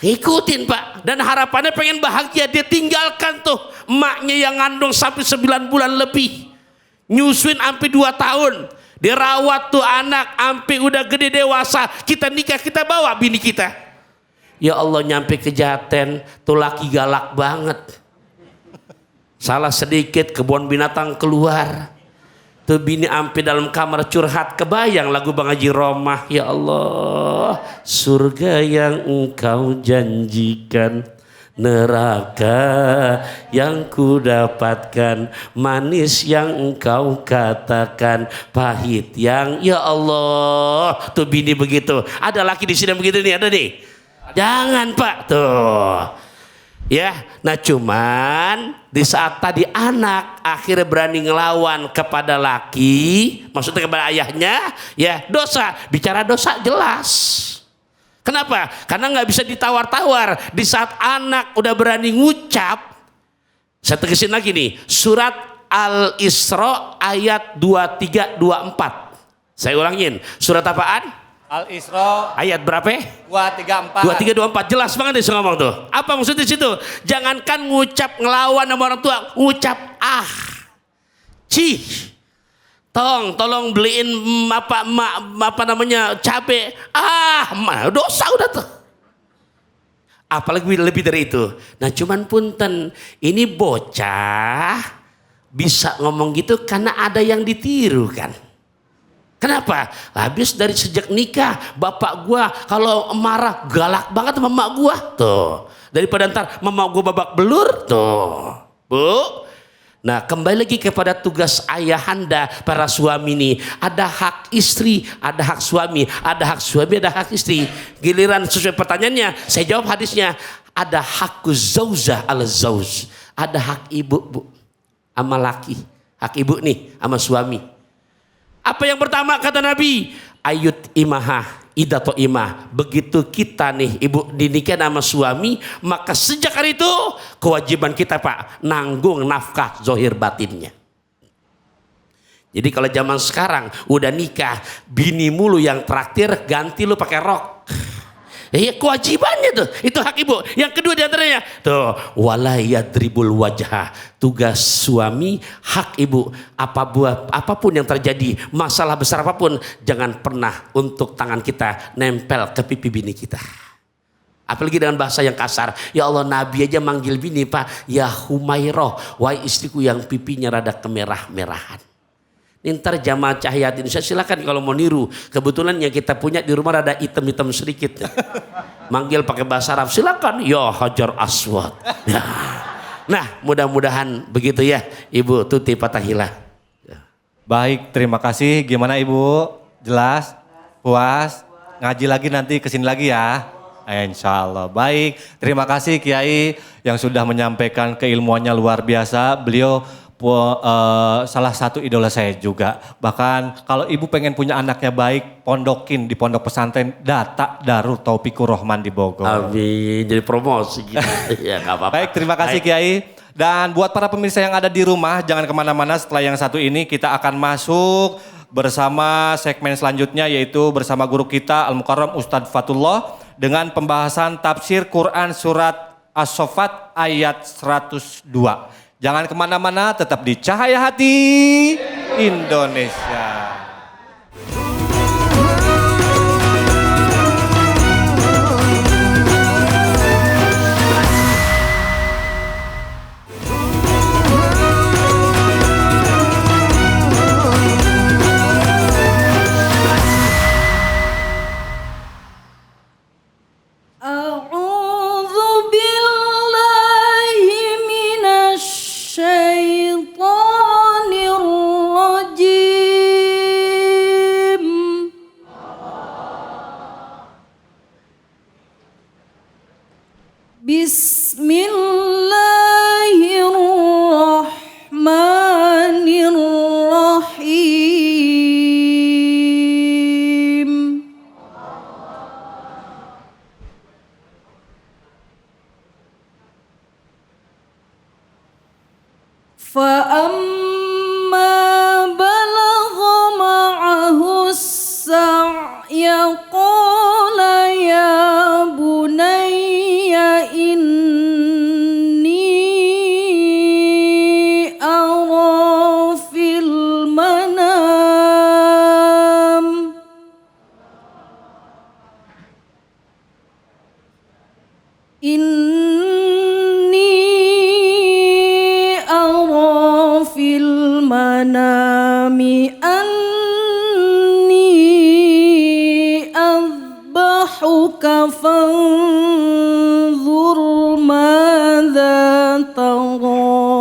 [SPEAKER 2] Ikutin Pak, dan harapannya pengen bahagia. Dia tinggalkan tuh emaknya yang ngandung sampai 9 bulan lebih, nyusuin sampai 2 tahun, dirawat tuh anak sampai udah gede dewasa. Kita nikah, kita bawa bini kita. Ya Allah, nyampe ke Jaten tuh laki galak banget. Salah sedikit kebun binatang keluar. Tuh bini ampe dalam kamar curhat, kebayang lagu Bang Haji Romah. Ya Allah, surga yang engkau janjikan, neraka yang ku dapatkan, manis yang engkau katakan, pahit yang, ya Allah. Tuh bini begitu. Ada laki di sini begitu nih, ada nih. Jangan Pak, tuh. Ya, nah cuman di saat tadi anak akhirnya berani ngelawan kepada laki, maksudnya kepada ayahnya, ya dosa. Bicara dosa jelas. Kenapa? Karena nggak bisa ditawar-tawar. Di saat anak udah berani ngucap, saya tegesin lagi nih, surat Al-Isra ayat 23 24. Saya ulangin, surat apaan?
[SPEAKER 1] Al-Isra
[SPEAKER 2] Ayat berapa?
[SPEAKER 1] 234.
[SPEAKER 2] 23 24, jelas banget dia ngomong tuh. Apa maksudnya di situ? Jangankan ngucap ngelawan sama orang tua, ngucap cih, tolong beliin apa namanya cabe, dosa udah tuh. Apalagi lebih dari itu. Nah cuman punten, ini bocah bisa ngomong gitu karena ada yang ditiru kan. Kenapa? Habis dari sejak nikah, bapak gua kalau marah galak banget sama emak gua tuh. Daripada ntar mama gua babak belur tuh. Bu. Nah, kembali lagi kepada tugas ayahanda para suami ini. Ada hak istri, ada hak suami, ada hak suami, ada hak istri. Giliran sesuai pertanyaannya, saya jawab hadisnya. Ada hak zauzah ala zauz. Ada hak ibu, Bu, sama laki. Hak ibu nih sama suami. Apa yang pertama kata Nabi? Ayut imaha idato imah. Begitu kita nih ibu dinikah sama suami, maka sejak hari itu kewajiban kita Pak nanggung nafkah zohir batinnya. Jadi kalau zaman sekarang udah nikah, bini mulu yang traktir, ganti lu pakai rok. Iya kewajibannya tuh, itu hak ibu. Yang kedua diantaranya tuh wala yadribul wajah, tugas suami, hak ibu. Apapun yang terjadi, masalah besar apapun, jangan pernah untuk tangan kita nempel ke pipi bini kita. Apalagi dengan bahasa yang kasar. Ya Allah, Nabi aja manggil bini Pak, ya Humairah, wahai istriku yang pipinya rada kemerah-merahan. Ntar jamaah Cahaya Indonesia silakan kalau mau niru. Kebetulan yang kita punya di rumah ada hitam-hitam sedikit. Manggil pakai bahasa Arab silakan. Ya Hajar Aswad. Nah mudah-mudahan begitu ya Ibu Tuti Patahila.
[SPEAKER 1] Baik, terima kasih. Gimana Ibu? Jelas? Puas? Ngaji lagi nanti kesini lagi ya. Insya Allah. Baik, terima kasih Kiai yang sudah menyampaikan keilmuannya luar biasa. Beliau salah satu idola saya juga. Bahkan kalau ibu pengen punya anaknya baik, pondokin di pondok pesantren Data Darul Taufikur Rahman di Bogor.
[SPEAKER 2] Amin, jadi promosi gitu. Ya gak apa-apa.
[SPEAKER 1] Baik, terima kasih Kiai. Dan buat para pemirsa yang ada di rumah, jangan kemana-mana. Setelah yang satu ini kita akan masuk bersama segmen selanjutnya, yaitu bersama guru kita Al-Mukarram Ustadz Fatullah dengan pembahasan tafsir Quran surat As-Saffat ayat 102. Jangan kemana-mana, tetap di Cahaya Hati Indonesia.
[SPEAKER 8] الشيطان الرجيم أني أذبحك فانظر ماذا ترى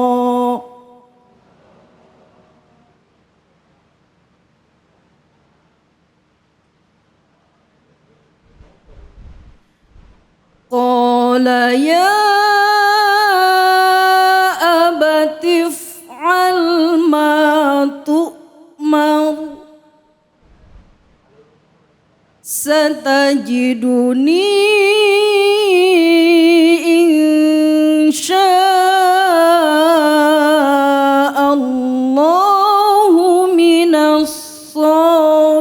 [SPEAKER 8] قال يا أبت افعل ما تؤمر ستجدني إن شاء الله من الصابرين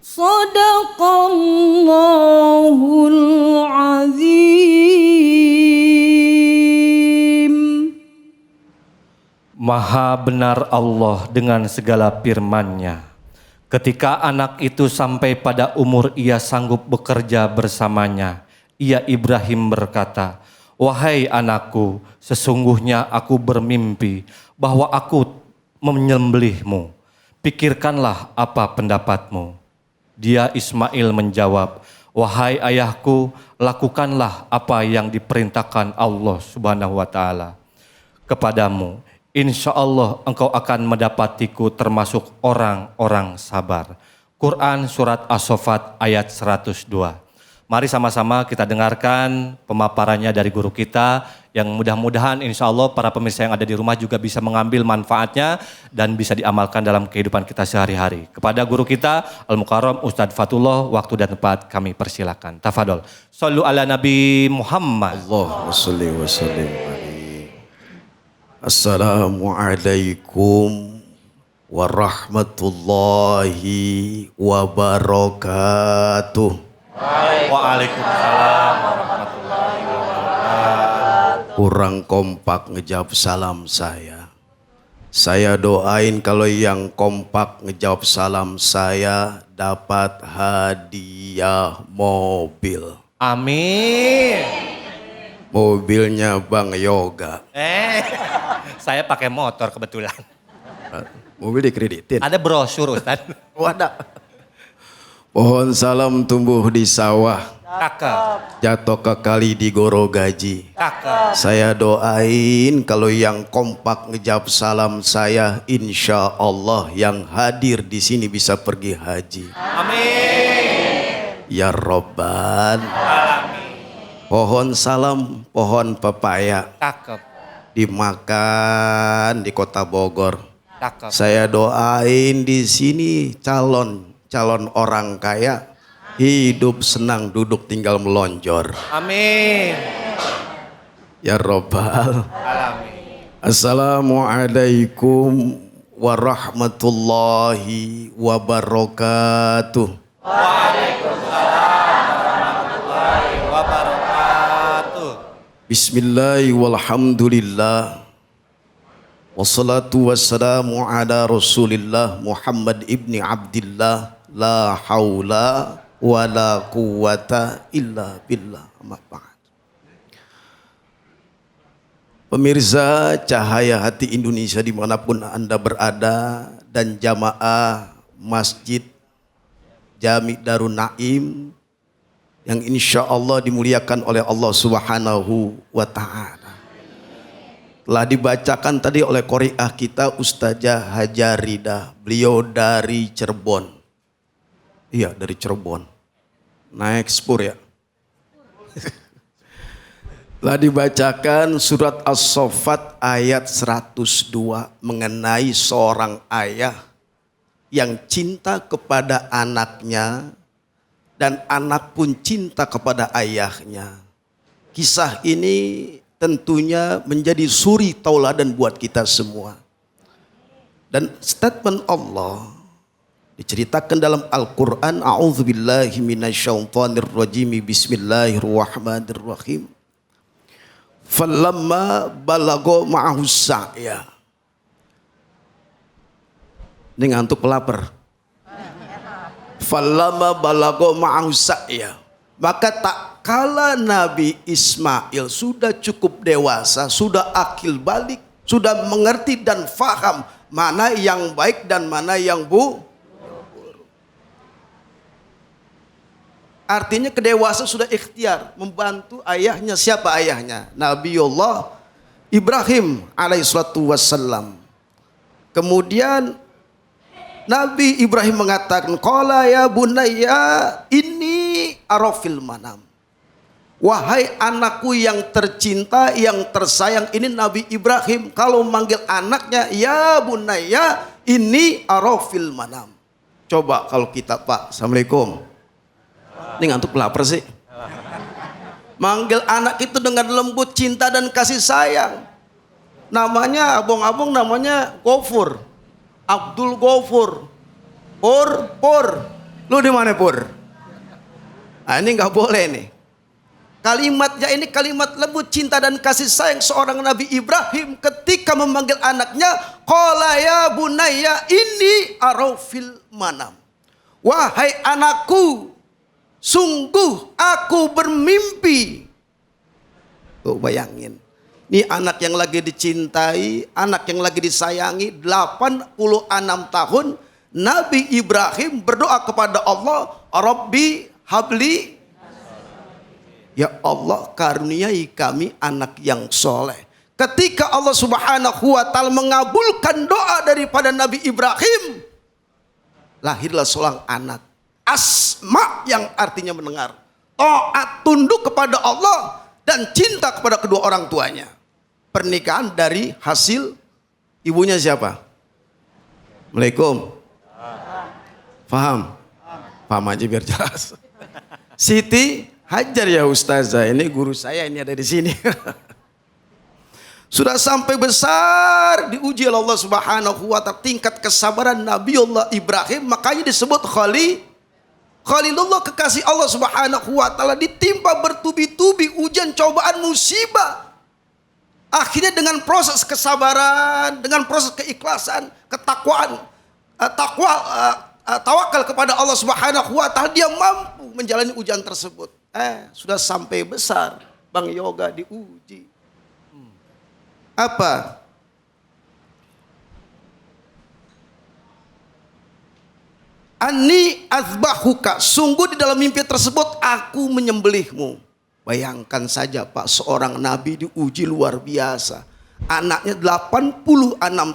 [SPEAKER 8] صدق الله العظيم.
[SPEAKER 1] Maha benar Allah dengan segala firman-Nya. Ketika anak itu sampai pada umur ia sanggup bekerja bersamanya, ia Ibrahim berkata, "Wahai anakku, sesungguhnya aku bermimpi bahwa aku menyembelihmu. Pikirkanlah apa pendapatmu." Dia Ismail menjawab, "Wahai ayahku, lakukanlah apa yang diperintahkan Allah Subhanahu wa taala kepadamu. Insya Allah engkau akan mendapatiku termasuk orang-orang sabar." Quran Surat As-Saffat ayat 102. Mari sama-sama kita dengarkan pemaparannya dari guru kita yang mudah-mudahan insya Allah para pemirsa yang ada di rumah juga bisa mengambil manfaatnya dan bisa diamalkan dalam kehidupan kita sehari-hari. Kepada guru kita Al-Mukarram Ustadz Fatullah, waktu dan tempat kami persilakan. Tafadol. Sallu ala Nabi Muhammad.
[SPEAKER 3] Allahumma sholli wa sallim alaihi. Assalamualaikum warahmatullahi wabarakatuh.
[SPEAKER 1] Waalaikumsalam warahmatullahi wabarakatuh.
[SPEAKER 3] Kurang kompak ngejawab salam saya. Saya doain kalau yang kompak ngejawab salam saya dapat hadiah mobil.
[SPEAKER 1] Amin.
[SPEAKER 3] Mobilnya Bang Yoga.
[SPEAKER 1] Saya pakai motor kebetulan.
[SPEAKER 3] Mobil dikreditin.
[SPEAKER 1] Ada brosur Ustadz.
[SPEAKER 3] Wadah. Pohon salam tumbuh di sawah,
[SPEAKER 1] Kakak.
[SPEAKER 3] jatuh ke kali di gorogaji.
[SPEAKER 1] Kakak.
[SPEAKER 3] Saya doain kalau yang kompak ngejawab salam saya, insya Allah yang hadir di sini bisa pergi haji.
[SPEAKER 1] Amin.
[SPEAKER 3] Ya Robbal. Pohon salam, pohon pepaya
[SPEAKER 1] Cakep.
[SPEAKER 3] dimakan di Kota Bogor.
[SPEAKER 1] Cakep.
[SPEAKER 3] Saya doain di sini calon orang kaya hidup senang duduk tinggal melonjor.
[SPEAKER 1] Amin.
[SPEAKER 3] Ya Robbal.
[SPEAKER 1] Alamin.
[SPEAKER 3] Assalamualaikum warahmatullahi wabarakatuh.
[SPEAKER 1] Waalaikumsalam warahmatullahi wabarakatuh.
[SPEAKER 3] Bismillahirrahmanirrahim. Walhamdulillah. Wassalatu wassalamu ala Rasulillah Muhammad ibni Abdillah. La haula wa la quwata illa billah. Amma ba'd. Pemirsa Cahaya Hati Indonesia dimanapun Anda berada dan jamaah Masjid Jami Darun Naim yang insya Allah dimuliakan oleh Allah Subhanahu wa Ta'ala. Telah dibacakan tadi oleh qori'ah kita Ustazah Hajarida, beliau dari Cirebon. Iya dari Cirebon, naik spur ya. Telah dibacakan surat As-Saffat ayat 102 mengenai seorang ayah yang cinta kepada anaknya dan anak pun cinta kepada ayahnya. Kisah ini tentunya menjadi suri tauladan buat kita semua. Dan statement Allah diceritakan dalam Al-Quran, A'udzubillahi minasyaitonirrajim, Bismillahirrahmanirrahim. Falamma balago ma'ahu sa'ya. Ini ngantuk pelapar. Falamma balago ma'ahu sa'ya. Maka tak Tatkala Nabi Ismail sudah cukup dewasa, sudah akil balik, sudah mengerti dan faham mana yang baik dan mana yang buruk. Artinya kedewasaan sudah ikhtiar membantu ayahnya. Siapa ayahnya? Nabiullah Ibrahim alaihissalatu wassalam. Kemudian Nabi Ibrahim mengatakan, qala ya bunayya inni arafil manam. Wahai anakku yang tercinta, yang tersayang, ini Nabi Ibrahim kalau manggil anaknya ya bunayya inni arafil manam. Coba kalau kita, Pak, Assalamualaikum. Ini ngantuk lapar sih. Manggil anak itu dengan lembut, cinta dan kasih sayang. Namanya abong-abong, namanya Gofur, Abdul Gofur. Pur. Lu di mana Pur? Nah, ini nggak boleh nih. Kalimatnya ini kalimat lembut, cinta dan kasih sayang seorang Nabi Ibrahim ketika memanggil anaknya, qala ya bunayya inni arafil manam. Wahai anakku, sungguh aku bermimpi. Tuh bayangin. Ini anak yang lagi dicintai, anak yang lagi disayangi, 86 tahun. Nabi Ibrahim berdoa kepada Allah, Rabbi habli. Ya Allah, karuniai kami anak yang soleh. Ketika Allah Subhanahu wa ta'ala mengabulkan doa daripada Nabi Ibrahim, lahirlah seorang anak. Asma yang artinya mendengar, taat, tunduk kepada Allah dan cinta kepada kedua orang tuanya. Pernikahan dari hasil ibunya siapa? Assalamualaikum. Paham? Paham aja biar jelas. Siti Hajar ya Ustazah, ini guru saya, ini ada di sini. Sudah sampai besar diuji oleh Allah Subhanahu wa ta'ala, tingkat kesabaran Nabiullah Ibrahim, makanya disebut Khalilullah, kekasih Allah Subhanahu wa ta'ala, ditimpa bertubi-tubi ujian, cobaan, musibah. Akhirnya dengan proses kesabaran, dengan proses keikhlasan, ketakwaan, tawakal kepada Allah Subhanahu wa ta'ala, dia mampu menjalani ujian tersebut. Sudah sampai besar, Bang Yoga diuji. Apa? Ani azbahuka, sungguh di dalam mimpi tersebut aku menyembelihmu. Bayangkan saja Pak, seorang nabi diuji luar biasa. Anaknya 86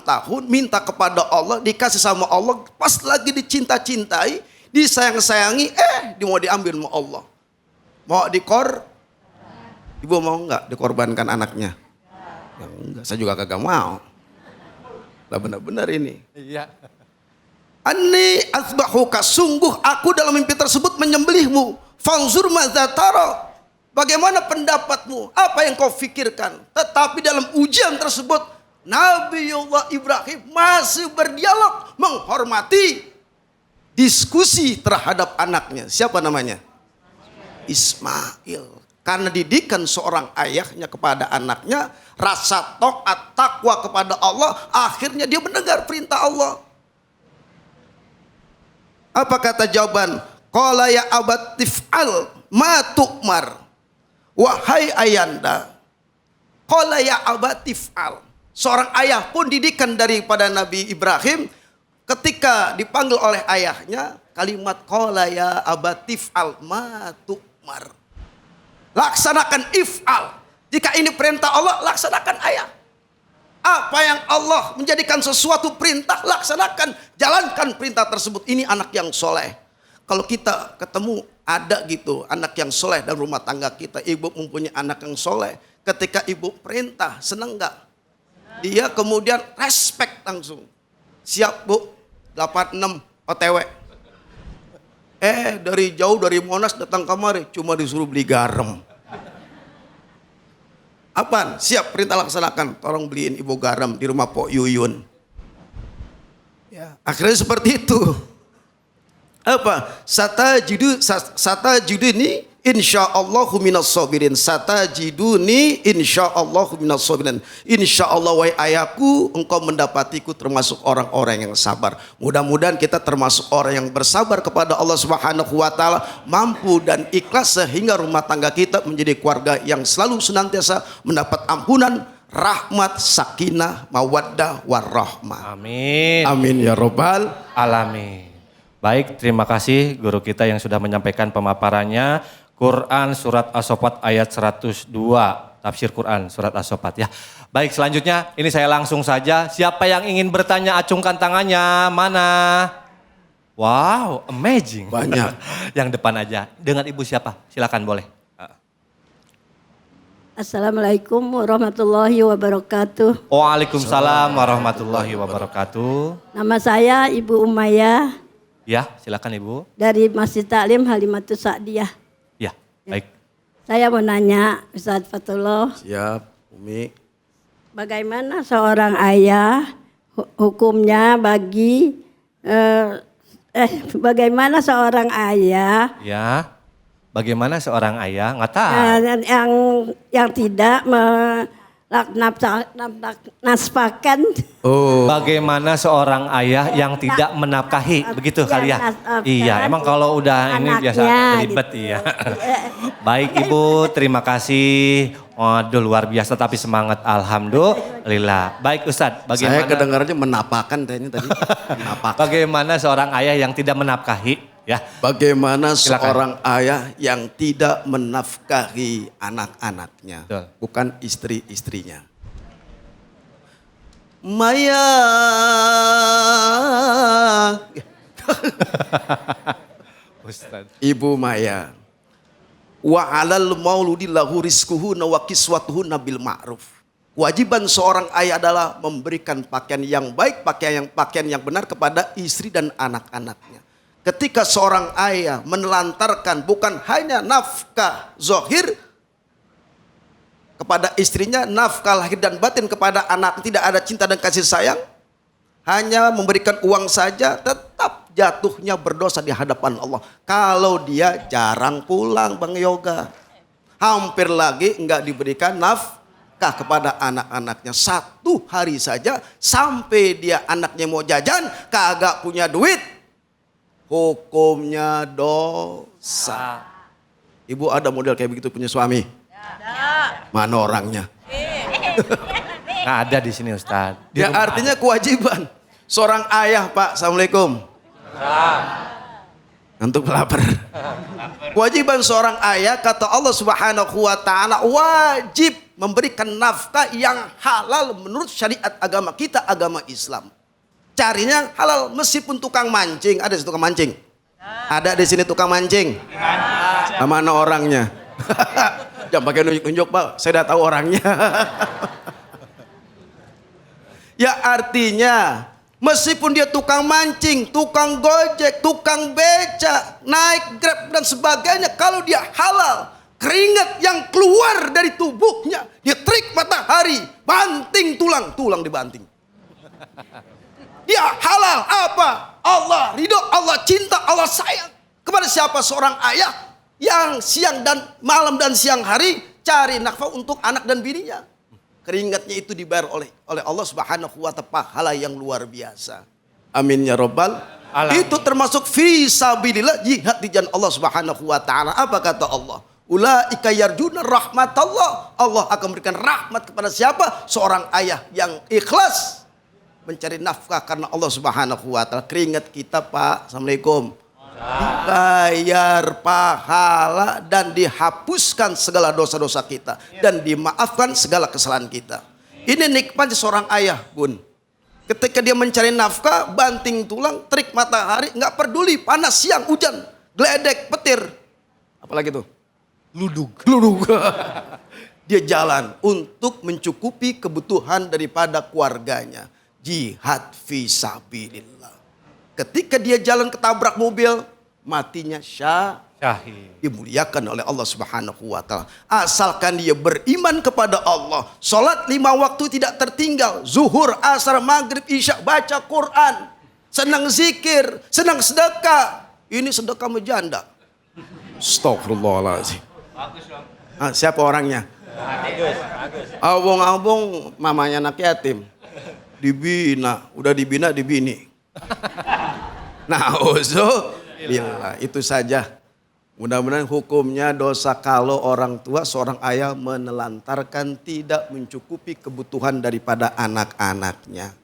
[SPEAKER 3] tahun minta kepada Allah, dikasih sama Allah, pas lagi dicinta-cintai, disayang-sayangi, dia mau diambil sama Allah. Mau Ibu mau enggak dikorbankan anaknya? Ya enggak, saya juga kagak mau. Lah benar-benar ini. Iya. Ani asbahuka, sungguh aku dalam mimpi tersebut menyembelihmu. Fanzur madza tara. Bagaimana pendapatmu? Apa yang kau pikirkan? Tetapi dalam ujian tersebut Nabiullah Ibrahim masih berdialog, menghormati diskusi terhadap anaknya. Siapa namanya? Ismail. Karena didikan seorang ayahnya kepada anaknya, rasa taat, takwa kepada Allah, akhirnya dia mendengar perintah Allah. Apa kata jawaban? Qala ya abat tif'al ma tu'mar. Wahai ayanda, qala ya abat tif'al. Seorang ayah pun didikan daripada Nabi Ibrahim ketika dipanggil oleh ayahnya, kalimat qala ya abat tif'al ma tu'mar. Laksanakan if'al. Jika ini perintah Allah, laksanakan ayah. Apa yang Allah menjadikan sesuatu perintah, laksanakan. Jalankan perintah tersebut. Ini anak yang soleh. Kalau kita ketemu ada gitu anak yang soleh dalam rumah tangga kita, ibu mempunyai anak yang soleh. Ketika ibu perintah, senang gak? Dia kemudian respect langsung. Siap bu, 86 OTW. Dari jauh dari Monas datang kemari, cuma disuruh beli garam. Apaan? Siap, perintah laksanakan. Tolong beliin ibu garam di rumah Pok Yuyun. Ya, akhirnya seperti itu. Apa? Sata judu ini Insyaallahu minas sabirin. Satajiduni insyaallahu minas sabirin. Insyaallah wahai ayahku, engkau mendapatiku termasuk orang-orang yang sabar. Mudah-mudahan kita termasuk orang yang bersabar kepada Allah Subhanahu wa taala, mampu dan ikhlas sehingga rumah tangga kita menjadi keluarga yang selalu senantiasa mendapat ampunan, rahmat, sakinah, mawaddah, warahmah.
[SPEAKER 1] Amin.
[SPEAKER 3] Amin ya robbal
[SPEAKER 1] Alamin. Baik, terima kasih guru kita yang sudah menyampaikan pemaparannya. Quran Surat As-Saffat ayat 102. Tafsir Quran Surat As-Saffat ya. Baik, selanjutnya ini saya langsung saja. Siapa yang ingin bertanya acungkan tangannya. Mana? Wow, amazing.
[SPEAKER 3] Banyak.
[SPEAKER 1] Yang depan aja. Dengan ibu siapa? Silakan boleh.
[SPEAKER 9] Assalamualaikum warahmatullahi wabarakatuh.
[SPEAKER 1] Waalaikumsalam warahmatullahi wabarakatuh.
[SPEAKER 9] Nama saya Ibu Umayyah
[SPEAKER 1] Ya, silakan ibu.
[SPEAKER 9] dari Masjid Taklim Halimatus Sa'diyah.
[SPEAKER 1] Ya, baik.
[SPEAKER 9] Saya mau nanya Ustadz Fatullah,
[SPEAKER 3] Siap, Umi.
[SPEAKER 9] bagaimana seorang ayah hukumnya bagi bagaimana seorang ayah
[SPEAKER 1] Ya, bagaimana seorang ayah? Nggak tahu.
[SPEAKER 9] yang tidak menafkahkan
[SPEAKER 1] Bagaimana seorang ayah yang tidak menafkahi, begitu
[SPEAKER 9] Ya,
[SPEAKER 1] kali ya?
[SPEAKER 9] nafkahkan
[SPEAKER 1] Iya, emang kalau udah ini biasa
[SPEAKER 9] anaknya,
[SPEAKER 1] ribet iya. Baik ibu, terima kasih. Waduh luar biasa tapi semangat, alhamdulillah. Baik Ustadz,
[SPEAKER 3] Saya
[SPEAKER 1] bagaimana?
[SPEAKER 3] kedengarannya menapakan tadi. Menapakan.
[SPEAKER 1] Bagaimana seorang ayah yang tidak menafkahi? Ya,
[SPEAKER 3] Bagaimana
[SPEAKER 1] Silakan.
[SPEAKER 3] seorang ayah yang tidak menafkahi anak-anaknya,
[SPEAKER 1] Betul.
[SPEAKER 3] bukan istri-istrinya. Maya.
[SPEAKER 1] Ustadz.
[SPEAKER 3] Ibu Maya. Wa 'alal mauludi lahu rizquhunna wa kiswatuhunna bil ma'ruf. Kewajiban seorang ayah adalah memberikan pakaian yang baik, pakaian yang benar kepada istri dan anak-anaknya. Ketika seorang ayah menelantarkan bukan hanya nafkah zahir kepada istrinya, nafkah lahir dan batin kepada anak, tidak ada cinta dan kasih sayang, hanya memberikan uang saja, tetap jatuhnya berdosa di hadapan Allah. Kalau dia jarang pulang, Bang Yoga, hampir lagi enggak diberikan nafkah kepada anak-anaknya. 1 hari saja sampai dia anaknya mau jajan, kagak punya duit, hukumnya dosa. Ibu ada model kayak begitu punya suami? Mana orangnya?
[SPEAKER 1] Nggak ada di sini Ustadz. Di
[SPEAKER 3] Ya
[SPEAKER 1] rumah
[SPEAKER 3] artinya kewajiban seorang ayah, Pak. Assalamualaikum. Untuk lapar. Kewajiban seorang ayah kata Allah Subhanahu wa taala wajib memberikan nafkah yang halal menurut syariat agama kita, agama Islam. Carinya halal meskipun tukang mancing. Ada di tukang mancing? Ada di sini tukang mancing? Mana orangnya? Jangan pakai nunjuk-nunjuk, Pak. Saya udah tahu orangnya. Ya artinya meskipun dia tukang mancing, tukang gojek, tukang beca, naik Grab dan sebagainya, kalau dia halal, keringat yang keluar dari tubuhnya, dia terik matahari, banting tulang dibanting. Dia halal apa? Allah ridho, Allah cinta, Allah sayang. Kepada siapa? Seorang ayah yang siang dan malam dan siang hari cari nafkah untuk anak dan bininya. Keringatnya itu dibayar oleh Allah Subhanahu wa ta'ala, pahala yang luar biasa. Amin ya robbal. Itu termasuk fi sabilillah, jihad di jalan Allah Subhanahu wa ta'ala. Apa kata Allah? Ulaika yarjuna rahmatallah. Allah akan memberikan rahmat kepada siapa? Seorang ayah yang ikhlas mencari nafkah karena Allah Subhanahu wa ta'ala. Keringat kita, Pak. Assalamualaikum. Dibayar pahala dan dihapuskan segala dosa-dosa kita dan dimaafkan segala kesalahan kita. Ini nikmatnya seorang ayah, Bun. Ketika dia mencari nafkah, banting tulang, terik matahari, nggak peduli panas, siang, hujan, geledek, petir, apalagi tuh, ludug. Dia jalan untuk mencukupi kebutuhan daripada keluarganya. Jihad fisabilillah. Ketika dia jalan ketabrak mobil, matinya syahid. Dimuliakan oleh Allah Subhanahu wa ta'ala. Asalkan dia beriman kepada Allah. Salat 5 waktu tidak tertinggal. Zuhur, asar, maghrib, isya, baca Quran. Senang zikir, senang sedekah. Ini sedekah menjanda. Astagfirullahaladzim. Siapa orangnya? Abang-abang mamanya anak yatim. Dibina, udah dibina dibini. Nauzubillah, itu saja. Mudah-mudahan hukumnya dosa kalau orang tua seorang ayah menelantarkan tidak mencukupi kebutuhan daripada anak-anaknya.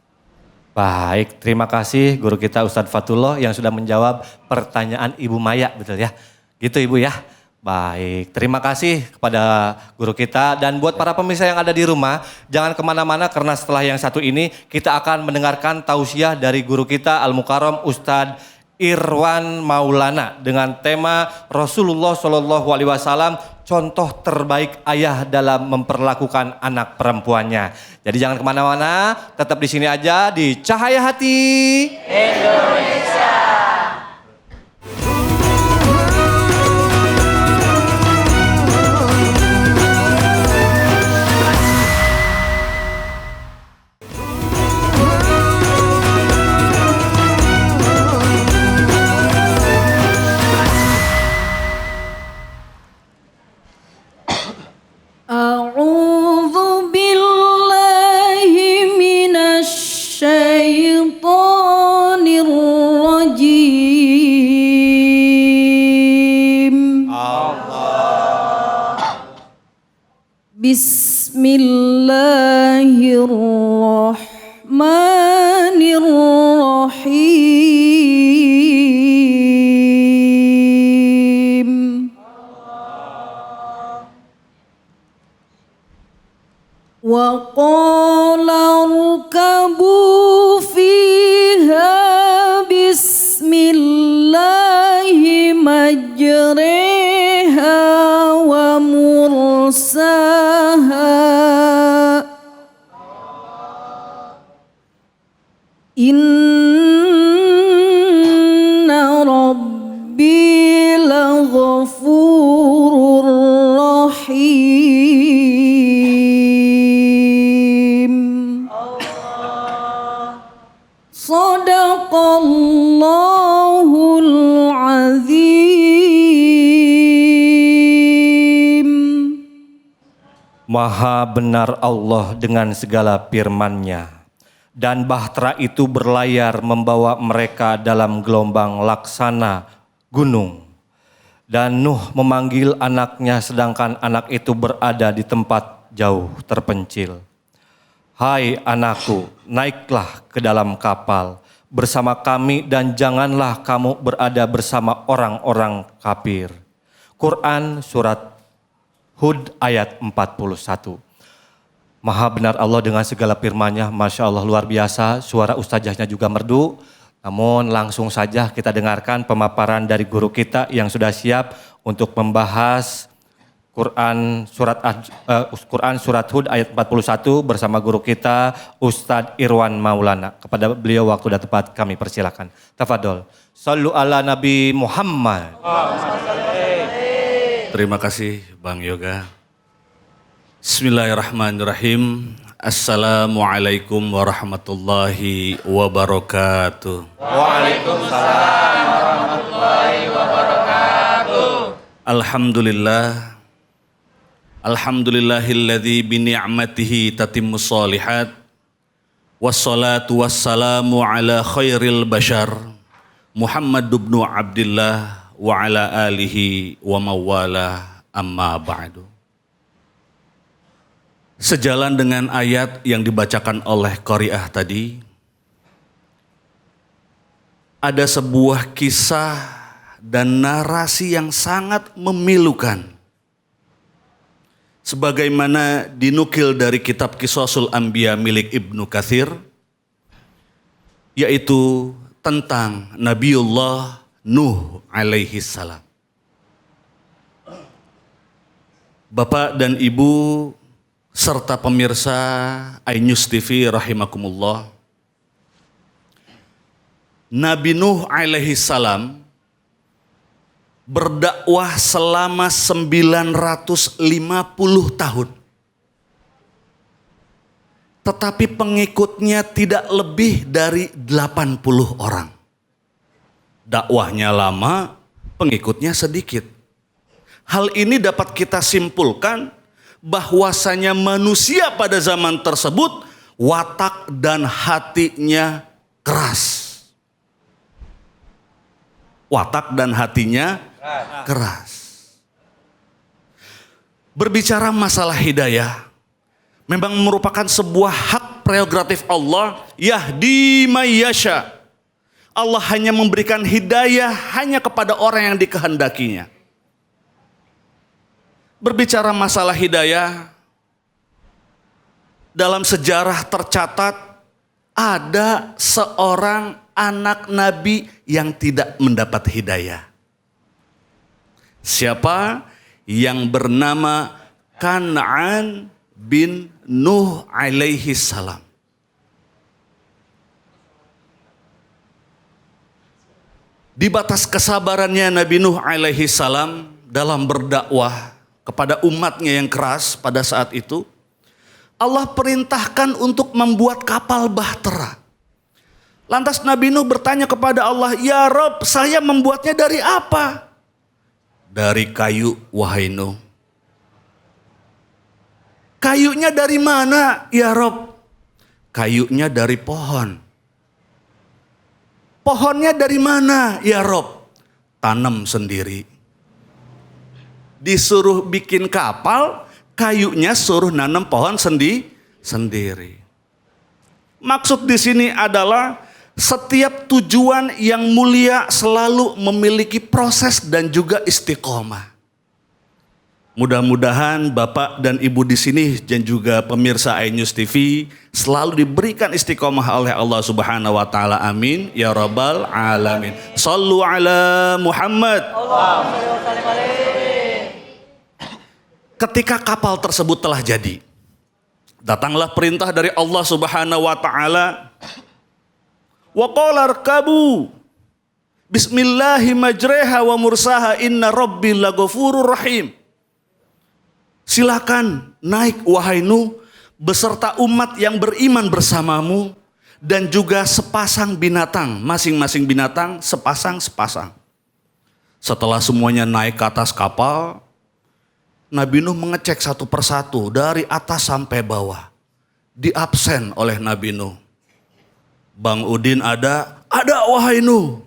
[SPEAKER 1] Baik, terima kasih guru kita Ustadz Fatullah yang sudah menjawab pertanyaan Ibu Maya, betul ya? Gitu Ibu ya? Baik, terima kasih kepada guru kita dan buat para pemirsa yang ada di rumah, jangan kemana-mana karena setelah yang satu ini kita akan mendengarkan tausiah dari guru kita Al-Mukarram Ustadz Irwan Maulana dengan tema Rasulullah SAW contoh terbaik ayah dalam memperlakukan anak perempuannya. Jadi jangan kemana-mana, tetap di sini aja di Cahaya Hati Indonesia.
[SPEAKER 8] A'udzu billahi minasy syaithanir rajim. Bismillahirrahmanirrahim. Wa qala rukabu fiha bismillahi majriha wa mursaha inna rabbi laghafurur rahim. Sadaqallahul azim.
[SPEAKER 1] Maha benar Allah dengan segala firman-Nya. Dan bahtera itu berlayar membawa mereka dalam gelombang laksana gunung. Dan Nuh memanggil anaknya sedangkan anak itu berada di tempat jauh terpencil. Hai anakku, naiklah ke dalam kapal bersama kami dan janganlah kamu berada bersama orang-orang kafir. Quran Surat Hud ayat 41. Maha benar Allah dengan segala firman-Nya, Masya Allah luar biasa, suara ustazahnya juga merdu. Namun langsung saja kita dengarkan pemaparan dari guru kita yang sudah siap untuk membahas Quran Surat Hud ayat 41 bersama guru kita Ustadz Irwan Maulana. Kepada beliau waktu dan tempat kami persilakan. Tafadol. Sallu ala Nabi Muhammad.
[SPEAKER 6] Terima kasih Bang Yoga. Bismillahirrahmanirrahim. Assalamualaikum warahmatullahi wabarakatuh.
[SPEAKER 1] Waalaikumsalam warahmatullahi wabarakatuh.
[SPEAKER 6] Alhamdulillah. Alhamdulillahilladzi bini'matihi tatimmus shalihat. Wassalatu wassalamu ala khairil bashar. Muhammad ibn Abdillah wa ala alihi wa mawala amma ba'du. Sejalan dengan ayat yang dibacakan oleh Qari'ah tadi, ada sebuah kisah dan narasi yang sangat memilukan. Sebagaimana dinukil dari kitab Qisasul Anbiya milik Ibnu Katsir, yaitu tentang Nabiullah Nuh alaihi salam. Bapak dan Ibu serta pemirsa iNews TV rahimakumullah. Nabi Nuh alaihi salam berdakwah selama 950 tahun. Tetapi pengikutnya tidak lebih dari 80 orang. Dakwahnya lama, pengikutnya sedikit. Hal ini dapat kita simpulkan bahwasanya manusia pada zaman tersebut watak dan hatinya keras. Watak dan hatinya keras. Berbicara masalah hidayah memang merupakan sebuah hak prerogatif Allah, yahdi may yasha. Allah hanya memberikan hidayah hanya kepada orang yang dikehendakinya. Berbicara masalah hidayah, dalam sejarah tercatat ada seorang anak Nabi yang tidak mendapat hidayah. Siapa? Yang bernama Kan'an bin Nuh alaihi salam. Di batas kesabarannya Nabi Nuh alaihi salam dalam berdakwah kepada umatnya yang keras pada saat itu, Allah perintahkan untuk membuat kapal bahtera. Lantas Nabi Nuh bertanya kepada Allah, "Ya Rob, saya membuatnya dari apa?" "Dari kayu, wahai Nuh." "Kayunya dari mana, ya Rob?" "Kayunya dari pohon." "Pohonnya dari mana, ya Rob?" "Tanam sendiri." Disuruh bikin kapal, kayunya suruh nanam pohon sendiri. Maksud di sini adalah setiap tujuan yang mulia selalu memiliki proses dan juga istiqomah. Mudah-mudahan Bapak dan Ibu di sini dan juga pemirsa iNews TV selalu diberikan istiqomah oleh Allah Subhanahu wa taala. Amin ya rabbal alamin. Shallu ala Muhammad. Ketika kapal tersebut telah jadi, datanglah perintah dari Allah Subhanahu wa taala. Wa qala rkabu bismillahi majreha wa mursaha inna rabbi laghafurur rahim. Silakan naik wahai Nuh beserta umat yang beriman bersamamu dan juga sepasang binatang, masing-masing binatang sepasang-sepasang. Setelah semuanya naik ke atas kapal, Nabi Nuh mengecek satu persatu dari atas sampai bawah. Diabsen oleh Nabi Nuh. Bang Udin ada wahai Nuh.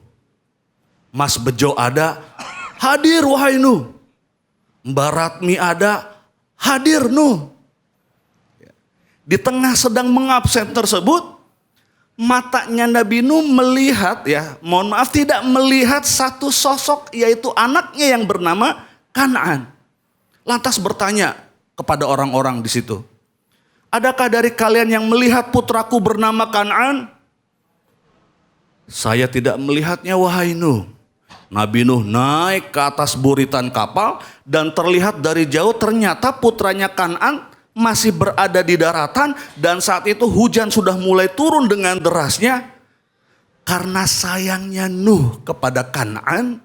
[SPEAKER 6] Mas Bejo ada, hadir wahai Nuh. Mbak Ratmi ada, hadir Nuh. Di tengah sedang mengabsen tersebut, matanya Nabi Nuh melihat, mohon maaf, tidak melihat satu sosok, yaitu anaknya yang bernama Kan'an. Lantas bertanya kepada orang-orang di situ, "Adakah dari kalian yang melihat putraku bernama Kan'an?" "Saya tidak melihatnya wahai Nuh." Nabi Nuh naik ke atas buritan kapal dan terlihat dari jauh ternyata putranya Kan'an masih berada di daratan dan saat itu hujan sudah mulai turun dengan derasnya. Karena sayangnya Nuh kepada Kan'an,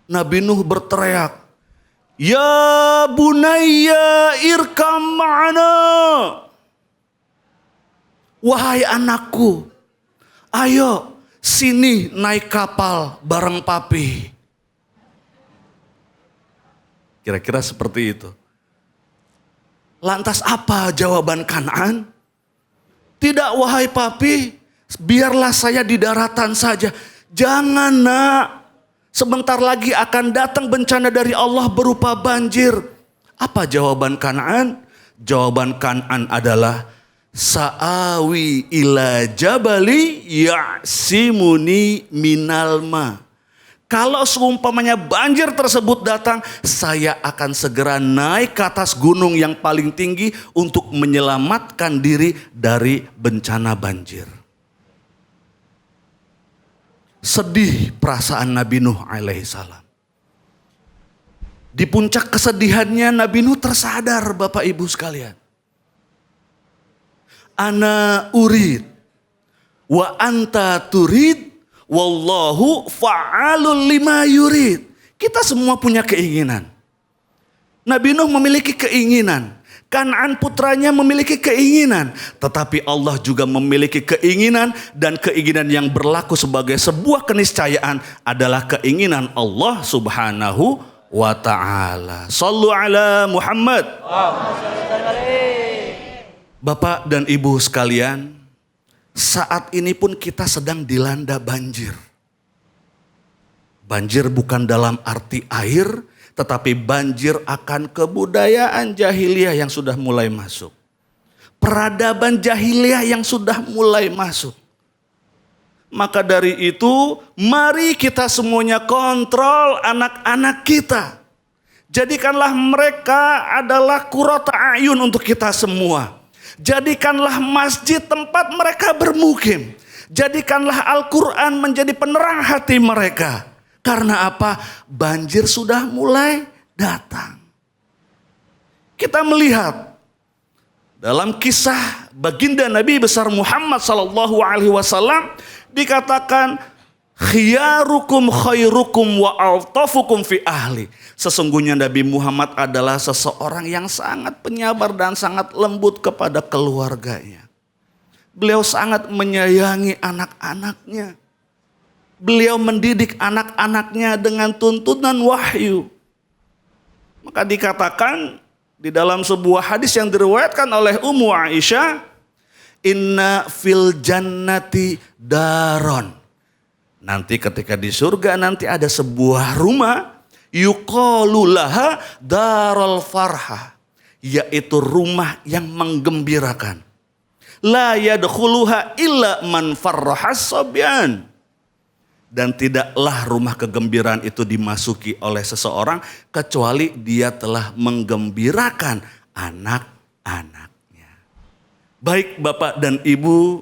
[SPEAKER 6] Nabi Nuh berteriak, "Ya bunayya irkam ma'ana." Wahai anakku, ayo sini naik kapal bareng papi. Kira-kira seperti itu. Lantas apa jawaban Kan'an? "Tidak wahai papi, biarlah saya di daratan saja." "Jangan nak. Sebentar lagi akan datang bencana dari Allah berupa banjir." Apa jawaban Kan'an? Jawaban Kan'an adalah, "Sa'awi ila jabali ya'simuni minal ma." Kalau seumpamanya banjir tersebut datang, saya akan segera naik ke atas gunung yang paling tinggi untuk menyelamatkan diri dari bencana banjir. Sedih perasaan Nabi Nuh alaihissalam. Di puncak kesedihannya Nabi Nuh tersadar, Bapak Ibu sekalian. "Ana urid wa anta turid wallahu fa'alul lima yurid." Kita semua punya keinginan. Nabi Nuh memiliki keinginan. Kan'an putranya memiliki keinginan, tetapi Allah juga memiliki keinginan, dan keinginan yang berlaku sebagai sebuah keniscayaan adalah keinginan Allah Subhanahu wa ta'ala. Shallu ala Muhammad. Bapak dan Ibu sekalian, saat ini pun kita sedang dilanda banjir. Banjir bukan dalam arti air, tetapi banjir akan kebudayaan jahiliyah yang sudah mulai masuk. Peradaban jahiliyah yang sudah mulai masuk. Maka dari itu, mari kita semuanya kontrol anak-anak kita. Jadikanlah mereka adalah qurrata a'yun untuk kita semua. Jadikanlah masjid tempat mereka bermukim. Jadikanlah Al-Quran menjadi penerang hati mereka. Karena apa? Banjir sudah mulai datang. Kita melihat dalam kisah baginda Nabi besar Muhammad SAW dikatakan khiyarukum khairukum wa altafukum fi ahli. Sesungguhnya Nabi Muhammad adalah seseorang yang sangat penyabar dan sangat lembut kepada keluarganya. Beliau sangat menyayangi anak-anaknya. Beliau mendidik anak-anaknya dengan tuntunan wahyu. Maka dikatakan di dalam sebuah hadis yang diriwayatkan oleh Ummu Aisyah, inna fil jannati daron. Nanti ketika di surga nanti ada sebuah rumah, yuqalu laha darul farha, yaitu rumah yang menggembirakan. La yadkhuluha illa man farrahas sabyan. Dan tidaklah rumah kegembiraan itu dimasuki oleh seseorang kecuali dia telah menggembirakan anak-anaknya. Baik Bapak dan Ibu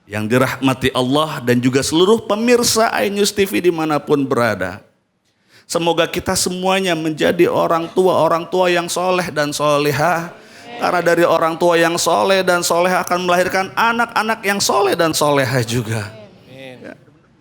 [SPEAKER 6] yang dirahmati Allah dan juga seluruh pemirsa iNews TV dimanapun berada. Semoga kita semuanya menjadi orang tua yang soleh dan solehah. Karena dari orang tua yang soleh dan solehah akan melahirkan anak-anak yang soleh dan solehah juga.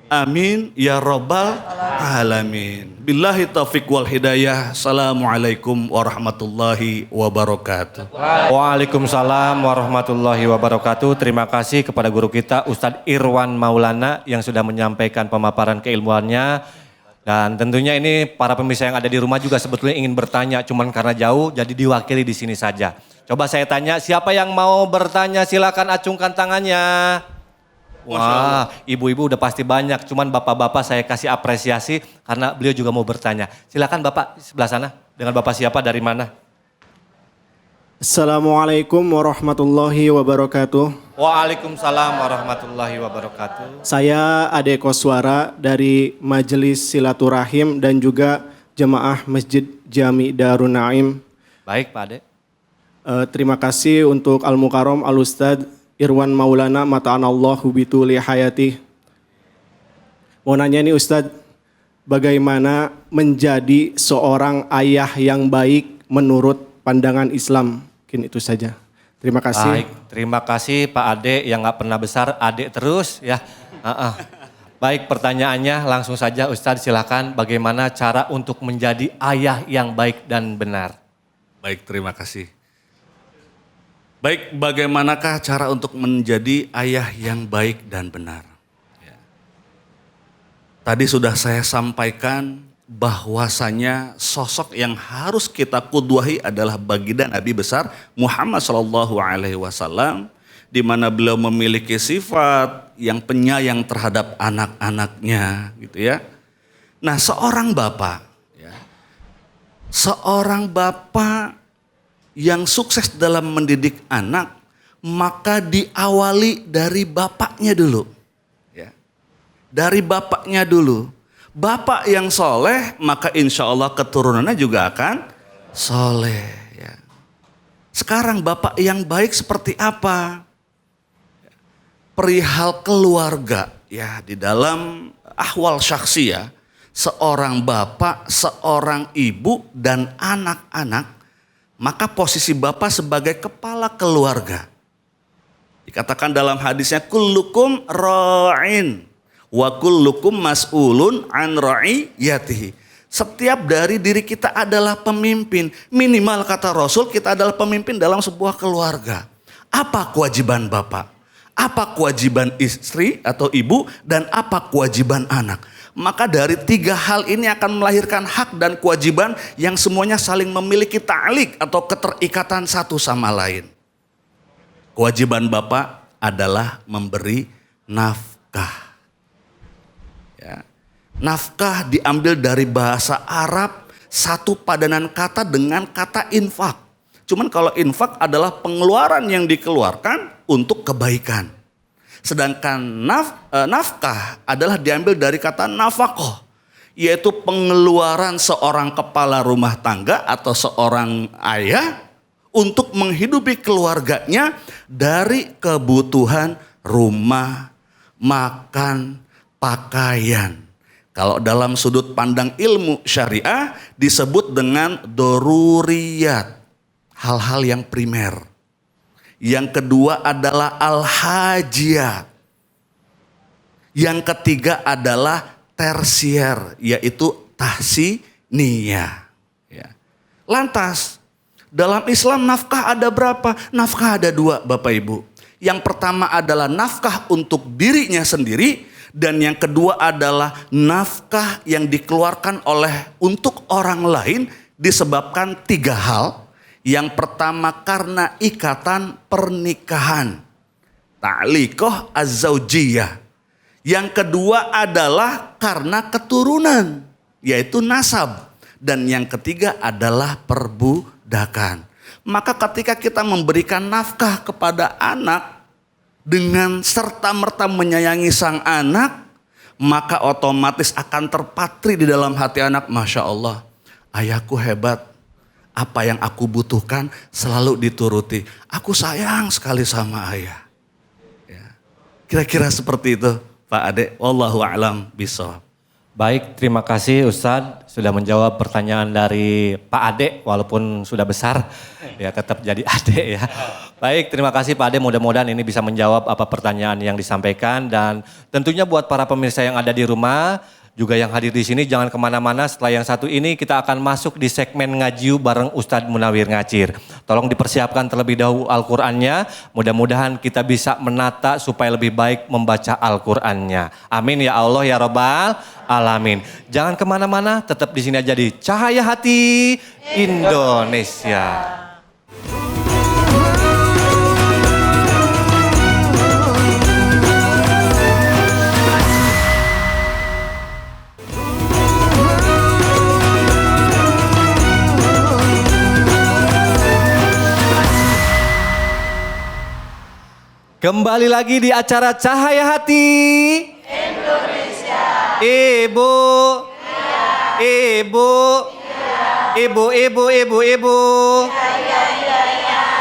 [SPEAKER 6] Amin ya rabbal alamin. Billahi taufiq wal hidayah. Assalamualaikum warahmatullahi wabarakatuh.
[SPEAKER 1] Waalaikumsalam warahmatullahi wabarakatuh. Terima kasih kepada guru kita Ustadz Irwan Maulana yang sudah menyampaikan pemaparan keilmuannya. Dan tentunya ini para pemirsa yang ada di rumah juga sebetulnya ingin bertanya, cuman karena jauh jadi diwakili di sini saja. Coba saya tanya, siapa yang mau bertanya silakan acungkan tangannya. Wah, ibu-ibu udah pasti banyak, cuman bapak-bapak saya kasih apresiasi karena beliau juga mau bertanya. Silakan Bapak sebelah sana, dengan Bapak siapa, dari mana?
[SPEAKER 10] Assalamualaikum warahmatullahi wabarakatuh.
[SPEAKER 1] Waalaikumsalam warahmatullahi wabarakatuh.
[SPEAKER 10] Saya Ade Koswara dari Majelis Silaturahim dan juga Jemaah Masjid Jami Darun Naim.
[SPEAKER 1] Baik Pak Ade.
[SPEAKER 10] Terima kasih untuk Al-Mukarram Al-Ustadz Irwan Maulana mata'anallahu bituli hayati. Mau nanya nih Ustadz, bagaimana menjadi seorang ayah yang baik menurut pandangan Islam? Mungkin itu saja. Terima kasih.
[SPEAKER 1] Baik, terima kasih Pak Ade yang gak pernah besar, Ade terus ya. Baik, pertanyaannya langsung saja Ustadz, silakan bagaimana cara untuk menjadi ayah yang baik dan benar?
[SPEAKER 6] Baik, terima kasih. Baik, bagaimanakah cara untuk menjadi ayah yang baik dan benar? Ya. Tadi sudah saya sampaikan bahwasanya sosok yang harus kita qudwahi adalah baginda Nabi besar Muhammad SAW, di mana beliau memiliki sifat yang penyayang terhadap anak-anaknya, gitu ya. Nah, seorang bapak yang sukses dalam mendidik anak, maka diawali dari bapaknya dulu. Ya. Dari bapaknya dulu. Bapak yang soleh, maka insya Allah keturunannya juga akan soleh. Ya. Sekarang bapak yang baik seperti apa? Perihal keluarga, ya, di dalam ahwal syakhsiyah, seorang bapak, seorang ibu, dan anak-anak, maka posisi bapak sebagai kepala keluarga. Dikatakan dalam hadisnya, kullukum ra'in wa kullukum mas'ulun an ra'iyatihi. Setiap dari diri kita adalah pemimpin. Minimal kata Rasul, kita adalah pemimpin dalam sebuah keluarga. Apa kewajiban bapak? Apa kewajiban istri atau ibu dan apa kewajiban anak. Maka dari 3 hal ini akan melahirkan hak dan kewajiban yang semuanya saling memiliki ta'liq atau keterikatan satu sama lain. Kewajiban bapak adalah memberi nafkah. Ya. Nafkah diambil dari bahasa Arab, satu padanan kata dengan kata infak. Cuman kalau infak adalah pengeluaran yang dikeluarkan untuk kebaikan. Sedangkan nafkah adalah diambil dari kata nafaqah, yaitu pengeluaran seorang kepala rumah tangga atau seorang ayah untuk menghidupi keluarganya dari kebutuhan rumah, makan, pakaian. Kalau dalam sudut pandang ilmu syariah disebut dengan doruriyat, hal-hal yang primer. Yang kedua adalah al-hajiyat. Yang ketiga adalah tersier, yaitu tahsiniyah. Ya. Lantas, dalam Islam nafkah ada berapa? Nafkah ada 2 Bapak Ibu. Yang pertama adalah nafkah untuk dirinya sendiri. Dan yang kedua adalah nafkah yang dikeluarkan untuk orang lain disebabkan 3 hal. Yang pertama karena ikatan pernikahan, ta'liqah az-zaujiyah. Yang kedua adalah karena keturunan, yaitu nasab. Dan yang ketiga adalah perbudakan. Maka ketika kita memberikan nafkah kepada anak dengan serta-merta menyayangi sang anak, maka otomatis akan terpatri di dalam hati anak, Masya Allah, ayahku hebat. Apa yang aku butuhkan selalu dituruti. Aku sayang sekali sama ayah. Ya. Kira-kira seperti itu Pak Ade. Wallahu a'lam bishawab.
[SPEAKER 1] Baik, terima kasih Ustadz sudah menjawab pertanyaan dari Pak Ade walaupun sudah besar, ya tetap jadi Ade ya. Baik, terima kasih Pak Ade, mudah-mudahan ini bisa menjawab apa pertanyaan yang disampaikan dan tentunya buat para pemirsa yang ada di rumah, juga yang hadir di sini jangan kemana-mana. Setelah yang satu ini kita akan masuk di segmen ngajiu bareng Ustadz Munawir Ngacir. Tolong dipersiapkan terlebih dahulu Al-Qur'annya. Mudah-mudahan kita bisa menata supaya lebih baik membaca Al-Qur'annya. Amin ya Allah ya Rabbal Alamin. Jangan kemana-mana, tetap di sini aja di Cahaya Hati Indonesia. Kembali lagi di acara Cahaya Hati Indonesia. Ibu, ibu.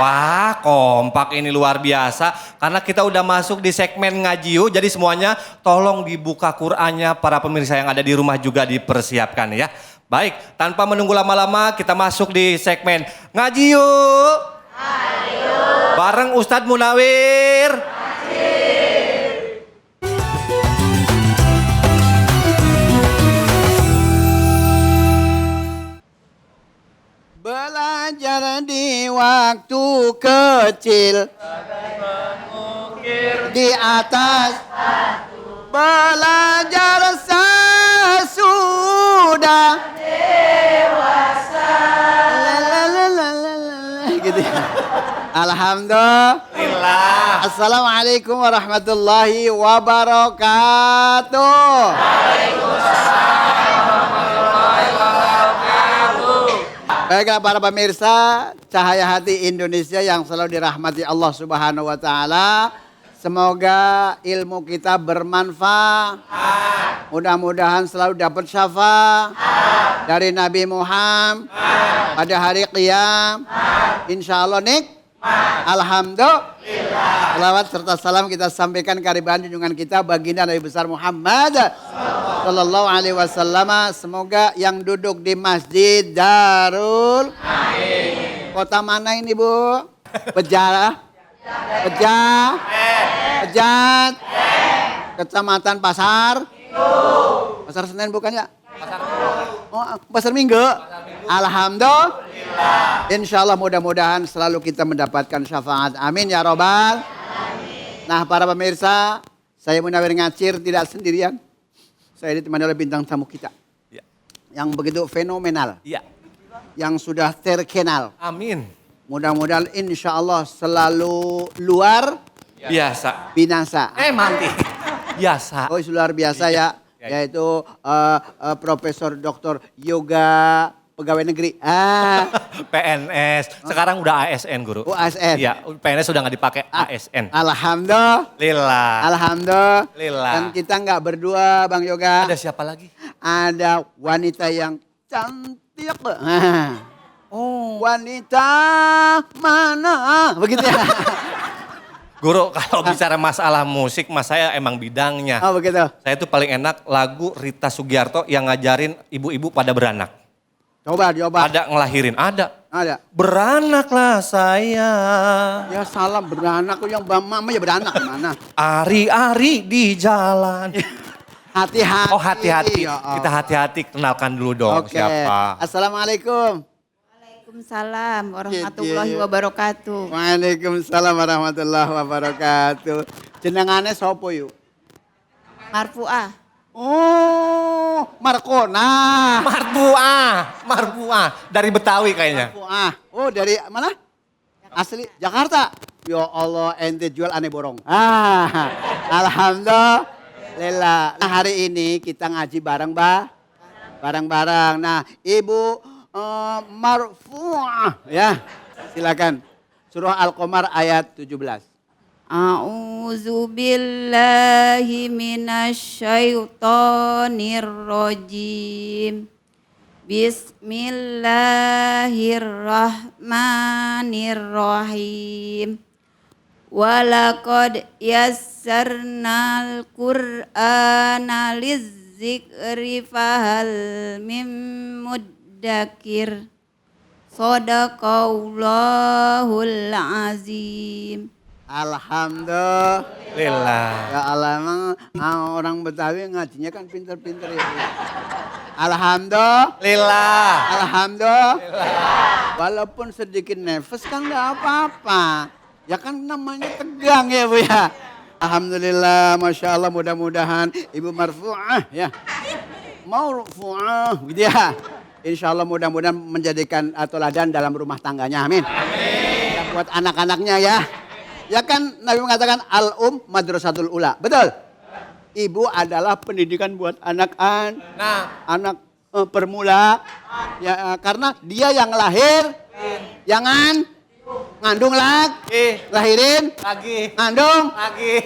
[SPEAKER 1] Wah, kompak ini luar biasa. Karena kita udah masuk di segmen ngajiu, jadi semuanya tolong dibuka Qur'annya, para pemirsa yang ada di rumah juga dipersiapkan ya. Baik, tanpa menunggu lama-lama kita masuk di segmen ngajiu. Bareng Ustadz Munawir.
[SPEAKER 11] Belajar di waktu kecil di atas belajar sesudah dewasa. Gitu ya. Alhamdulillah. Assalamualaikum warahmatullahi wabarakatuh. Waalaikumsalam warahmatullahi wabarakatuh. Baiklah para pemirsa Cahaya Hati Indonesia yang selalu dirahmati Allah Subhanahu wa taala. Semoga ilmu kita bermanfaat. Mudah-mudahan selalu dapat syafaat dari Nabi Muhammad pada hari qiyam. Insyaallah Alhamdulillah. Selawat serta salam kita sampaikan kehadiran junjungan kita baginda Nabi besar Muhammad sallallahu alaihi wasallam. Semoga yang duduk di Masjid Darul kota mana ini Bu? Pejat, Kecamatan Pasar Senen bukan ya? Pasar Minggu. Alhamdulillah. Insya Allah mudah-mudahan selalu kita mendapatkan syafaat. Amin ya robbal. Nah, para pemirsa, saya Munawir Ngacir tidak sendirian. Saya ditemani oleh bintang tamu kita.
[SPEAKER 1] Ya.
[SPEAKER 11] Yang begitu fenomenal.
[SPEAKER 1] Iya.
[SPEAKER 11] Yang sudah terkenal.
[SPEAKER 1] Amin.
[SPEAKER 11] Mudah-mudahan insya Allah selalu luar
[SPEAKER 1] Biasa.
[SPEAKER 11] binasa.
[SPEAKER 1] Mati. Biasa.
[SPEAKER 11] Oh, luar biasa ya. Yaitu Profesor Dr. Yoga Pegawai Negeri.
[SPEAKER 1] PNS. Sekarang udah ASN, Guru.
[SPEAKER 11] Oh, ASN.
[SPEAKER 1] Iya, PNS sudah nggak dipakai ASN.
[SPEAKER 11] Alhamdulillah.
[SPEAKER 1] Alhamdulillah.
[SPEAKER 11] Dan kita nggak berdua, Bang Yoga.
[SPEAKER 1] Ada siapa lagi?
[SPEAKER 11] Ada wanita yang cantik.
[SPEAKER 1] Oh.
[SPEAKER 11] Wanita mana? Begitu ya.
[SPEAKER 1] Guru, kalau bicara masalah musik, mas saya emang bidangnya.
[SPEAKER 11] Oh begitu.
[SPEAKER 1] Saya tuh paling enak lagu Rita Sugiarto yang ngajarin ibu-ibu pada beranak.
[SPEAKER 11] Coba.
[SPEAKER 1] Ada ngelahirin, ada.
[SPEAKER 11] Ada.
[SPEAKER 1] Beranaklah saya.
[SPEAKER 11] Ya salah beranak, yang mama ya beranak mana?
[SPEAKER 1] Ari-ari di jalan.
[SPEAKER 11] Hati-hati.
[SPEAKER 1] Oh hati-hati,
[SPEAKER 11] Ya,
[SPEAKER 1] kita hati-hati kenalkan dulu dong
[SPEAKER 11] Oke.
[SPEAKER 1] siapa.
[SPEAKER 11] Assalamualaikum.
[SPEAKER 12] Waalaikumsalam warahmatullahi wabarakatuh.
[SPEAKER 11] Waalaikumsalam warahmatullahi wabarakatuh. Jenengane sapa yuk?
[SPEAKER 12] Marfuah.
[SPEAKER 11] Oh, Markona.
[SPEAKER 1] Marbuah. Dari Betawi kayaknya.
[SPEAKER 11] Oh, dari mana? Asli Jakarta. Ya Allah, ente jual aneh borong. Alhamdulillah. Nah, hari ini kita ngaji bareng-bareng. Nah, Ibu Marfuah ya. Silakan. Surah Al-Qamar ayat 17.
[SPEAKER 12] A'udzu billahi minasyaitonir rajim. Bismillahirrahmanirrahim. Walaqad yassarnal Qur'ana lizzikri fahal mim muddakir. Shadaqallahul azim.
[SPEAKER 11] Alhamdulillah. Ya Allah, emang orang Betawi ngajinya kan pinter-pinter ya. Alhamdulillah. Walaupun sedikit nervous kan nggak apa-apa. Ya kan namanya tegang ya Bu ya. Alhamdulillah, Masya Allah, mudah-mudahan Ibu Marfuah ya. Marfuah gitu ya. Insya Allah mudah-mudahan menjadikan teladan dalam rumah tangganya, amin. Ya, buat anak-anaknya ya. Ya kan Nabi mengatakan madrasatul ula. Betul? Ibu adalah pendidikan buat anak permula. Ya, karena dia yang lahir, jangan ngandung lahirin
[SPEAKER 1] Lagi.
[SPEAKER 11] ngandung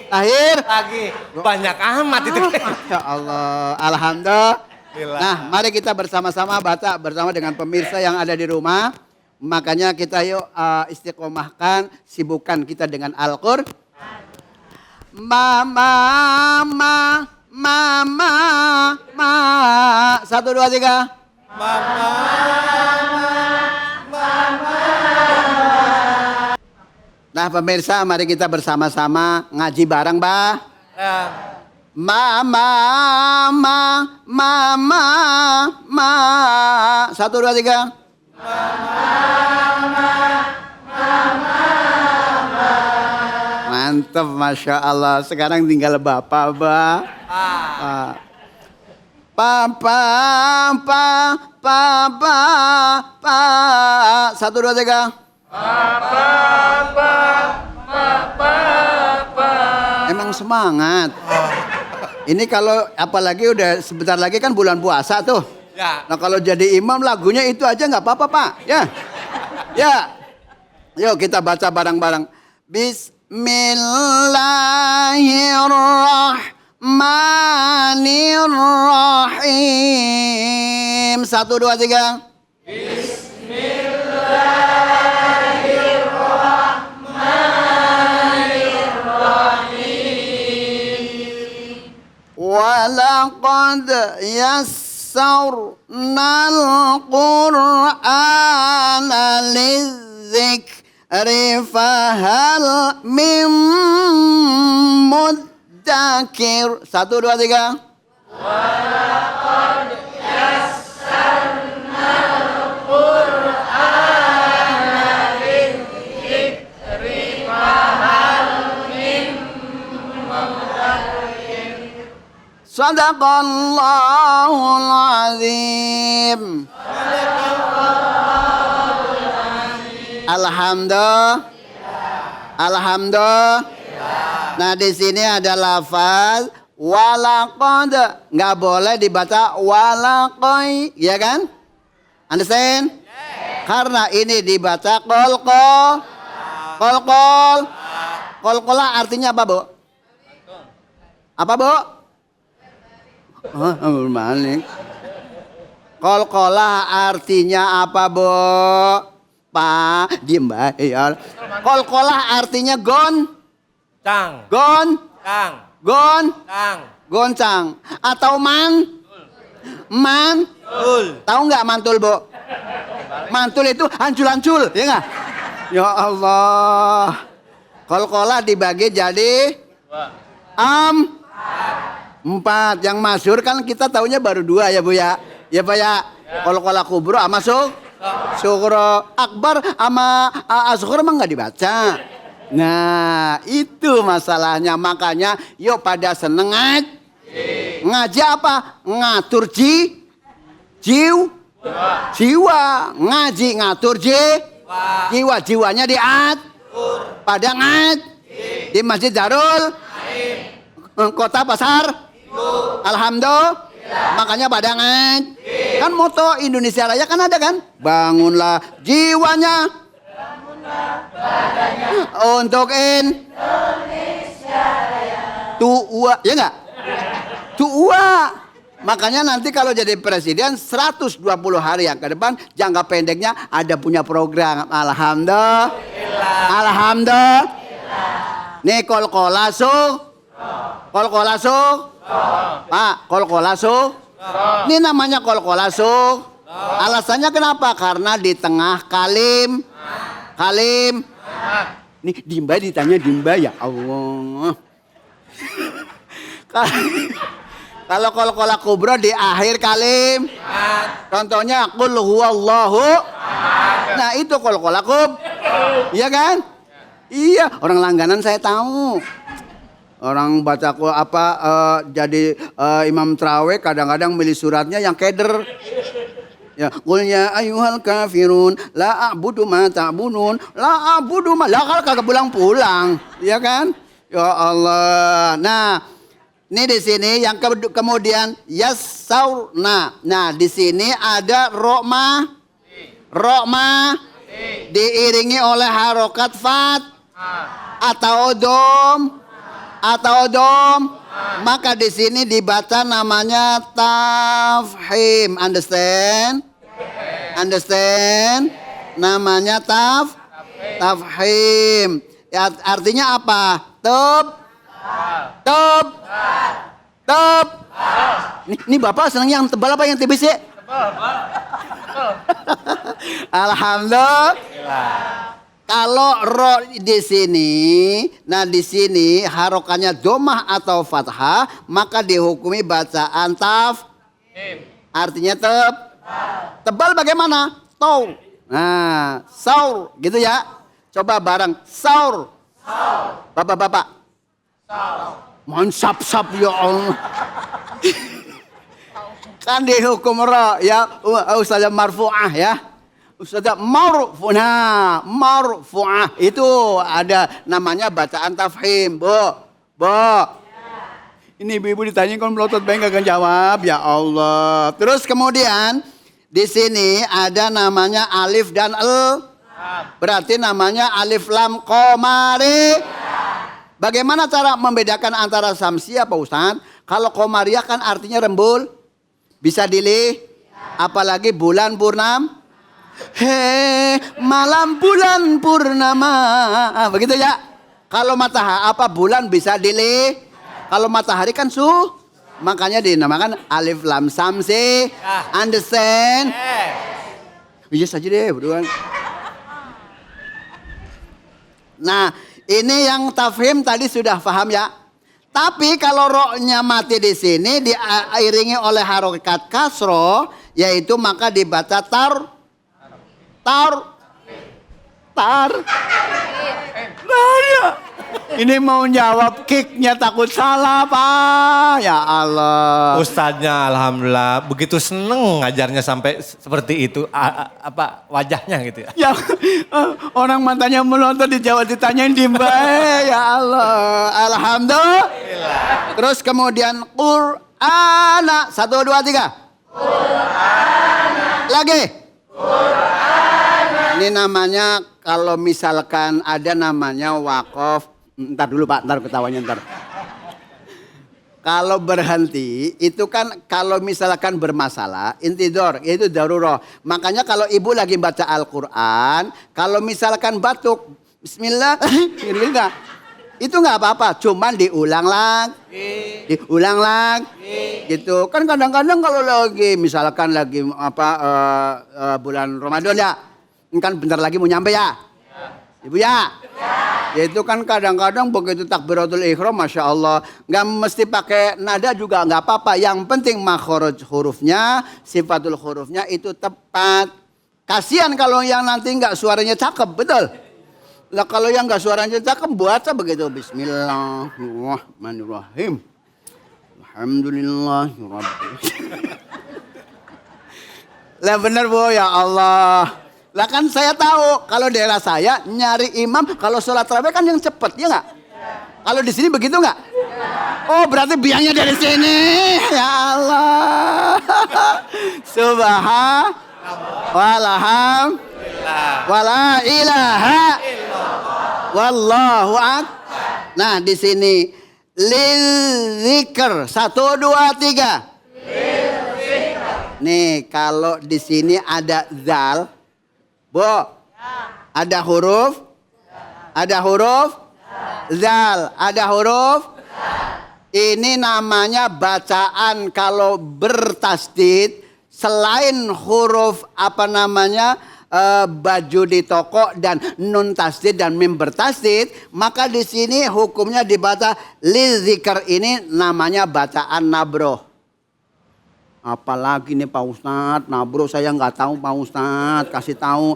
[SPEAKER 11] lahir
[SPEAKER 1] Lagi. Banyak amat itu.
[SPEAKER 11] Ya Allah, alhamdulillah. Nah, mari kita bersama-sama baca bersama dengan pemirsa yang ada di rumah. Makanya kita yuk istiqomahkan, sibukkan kita dengan Al-Qur'an. Mama. 1, 2, 3. Nah pemirsa, mari kita bersama-sama ngaji bareng, Mbak. Mama. 1, 2, 3. Mantap, Masya Allah. Sekarang tinggal Bapak, Mbak. Papa. 1, 2, 3. Emang semangat. Ini kalau apalagi udah sebentar lagi kan bulan puasa tuh.
[SPEAKER 1] Ya.
[SPEAKER 11] Nah kalau jadi imam lagunya itu aja nggak apa-apa Pak. Ya. Yuk kita baca bareng-bareng. Bismillahirrahmanirrahim. 1, 2, 3. Walaqad yassarnal Qur'ana lizzikri fahal mim muddakir. 1, 2, 3. Walaqad yassarnal Qur'ana lizzikri fahal mim Sadaqallahul azim. Alhamdulillah. Alhamdulillah. Nah di sini ada lafaz walaqad, nggak boleh dibaca walaqoi, ya kan? Understand? Karena ini dibaca kolkol. Kolkola artinya apa, Bu? Apa, Bu? Balik. Kolkola artinya apa, Bu? Pak, diem bayar. Kolkola artinya
[SPEAKER 1] Cang. Cang.
[SPEAKER 11] Goncang. Atau mantul. Tahu nggak mantul, Bu? Mantul itu hancur-hancur, ya nggak? Ya Allah. Kolkola dibagi jadi 4. Yang masyhur kan kita taunya baru 2 ya, Bu ya. Ya Pak ya. Kolkola kubro sama Sugro, akbar sama asghar emang nggak dibaca. Nah itu masalahnya, makanya yuk pada seneng ngaji apa? Ngatur jiwa. Ngaji ngatur jiwa, jiwanya pada di Masjid Darul Kota Pasar. Alhamdulillah. Makanya pada kan moto Indonesia Raya kan ada kan? Bangunlah jiwanya, untuk Indonesia Raya. Tua, ya enggak? Tua. Makanya nanti kalau jadi presiden 120 hari yang ke depan, jangka pendeknya ada punya program. Alhamdulillah. Nih kolkolaso. Pak, kolkolaso. Ini namanya kolkolaso. Alasannya kenapa? Karena di tengah kalim. Nih Dimba ditanya Dimba, ya Allah. Kalau kolkola kubro di akhir kalim. Contohnya qul huwallahu. Nah itu kolkola iya kan? Iya, orang langganan saya tahu. Orang baca jadi imam traweh kadang-kadang milih suratnya yang keder. Ya, qul ya ayyuhal kafirun la a'budu ma ta'budun la a'budu ma la kagak pulang-pulang, ya kan? Ya Allah. Nah, ini di sini yang kemudian yasaurna. Nah, di sini ada rokma diiringi oleh harokat fat atau dom, maka di sini dibaca namanya tafhim. Understand? Namanya tafhim. Ya, artinya apa? Teb. Ini Bapak senang yang tebal apa yang tipis ya? Alhamdulillah. Kalau ro di sini, nah di sini harokannya domah atau fathah, maka dihukumi bacaan artinya tebal bagaimana? Taur. Nah, saur gitu ya. Coba bareng saur. Bapak-bapak. Mansap-sap ya Allah. Kan dihukum ro ya, Ustazah marfu'ah ya. Ustazah marfu'ah itu ada namanya bacaan tafhim, Bu. Ini ibu-ibu ditanya kan melotot baik gak jawab, ya Allah. Terus kemudian di sini ada namanya alif dan berarti namanya alif lam komari. Bagaimana cara membedakan antara samsiah Pak Ustaz? Kalau komariah kan artinya rembul, bisa dilih, apalagi bulan purnama. Malam bulan purnama, begitu ya. Kalau matahari bulan bisa dilih, kalau matahari kan makanya dinamakan alif lam samsi. Understand? Iya saja deh berdua. Nah ini yang tafhim tadi sudah paham ya. Tapi kalau ro-nya mati di sini diiringi oleh harokat kasro, yaitu maka dibaca tar. Ini mau jawab kicknya takut salah Pak. Ya Allah.
[SPEAKER 1] Ustadznya alhamdulillah begitu seneng ngajarnya sampai seperti itu apa wajahnya gitu ya.
[SPEAKER 11] Ya orang matanya melontot dijawab ditanyain dimbae. Ya Allah. Alhamdulillah. Terus kemudian Qur'ana 1 2 3. Qur'ana. Lagi. Qur'ana. Ini namanya kalau misalkan ada namanya wakaf. Ntar dulu Pak, ntar ketawanya ntar. Kalau berhenti itu kan kalau misalkan bermasalah intidor itu darurat. Makanya kalau ibu lagi baca Al-Quran, kalau misalkan batuk, Bismillah, itu nggak apa-apa, cuman diulang lagi, gitu. Kan kadang-kadang kalau lagi misalkan lagi bulan Ramadan ya, kan bentar lagi mau nyampe ya, ibu ya. Ya itu kan kadang-kadang begitu takbiratul ihram Masya Allah. Nggak mesti pakai nada juga nggak apa-apa. Yang penting makhraj hurufnya, sifatul hurufnya itu tepat. Kasihan kalau yang nanti nggak suaranya cakep, betul? Lah kalau yang nggak suaranya cakep baca begitu. Bismillahirrahmanirrahim. Alhamdulillahirrahmanirrahim. Lah bener Bu, ya Allah. Lah kan saya tahu kalau daerah saya nyari imam kalau sholat tarawih kan yang cepet ya nggak? Kalau di sini begitu nggak? Oh berarti biangnya dari sini. Ya Allah. Subhanallah. Walhamdulillah. Wala ilaha wallahu akbar. Nah di sini lil zikr 1 2 3. Nih kalau di sini ada zal. Bu, ada huruf? Ada huruf? Zal, ada huruf? Ini namanya bacaan kalau bertasdid selain huruf baju di toko dan nun tasdid dan mim bertasdid, maka di sini hukumnya dibaca lizikr ini namanya bacaan nabroh. Apalagi nih Pak Ustadz, nabro saya nggak tahu Pak Ustadz, kasih tahu.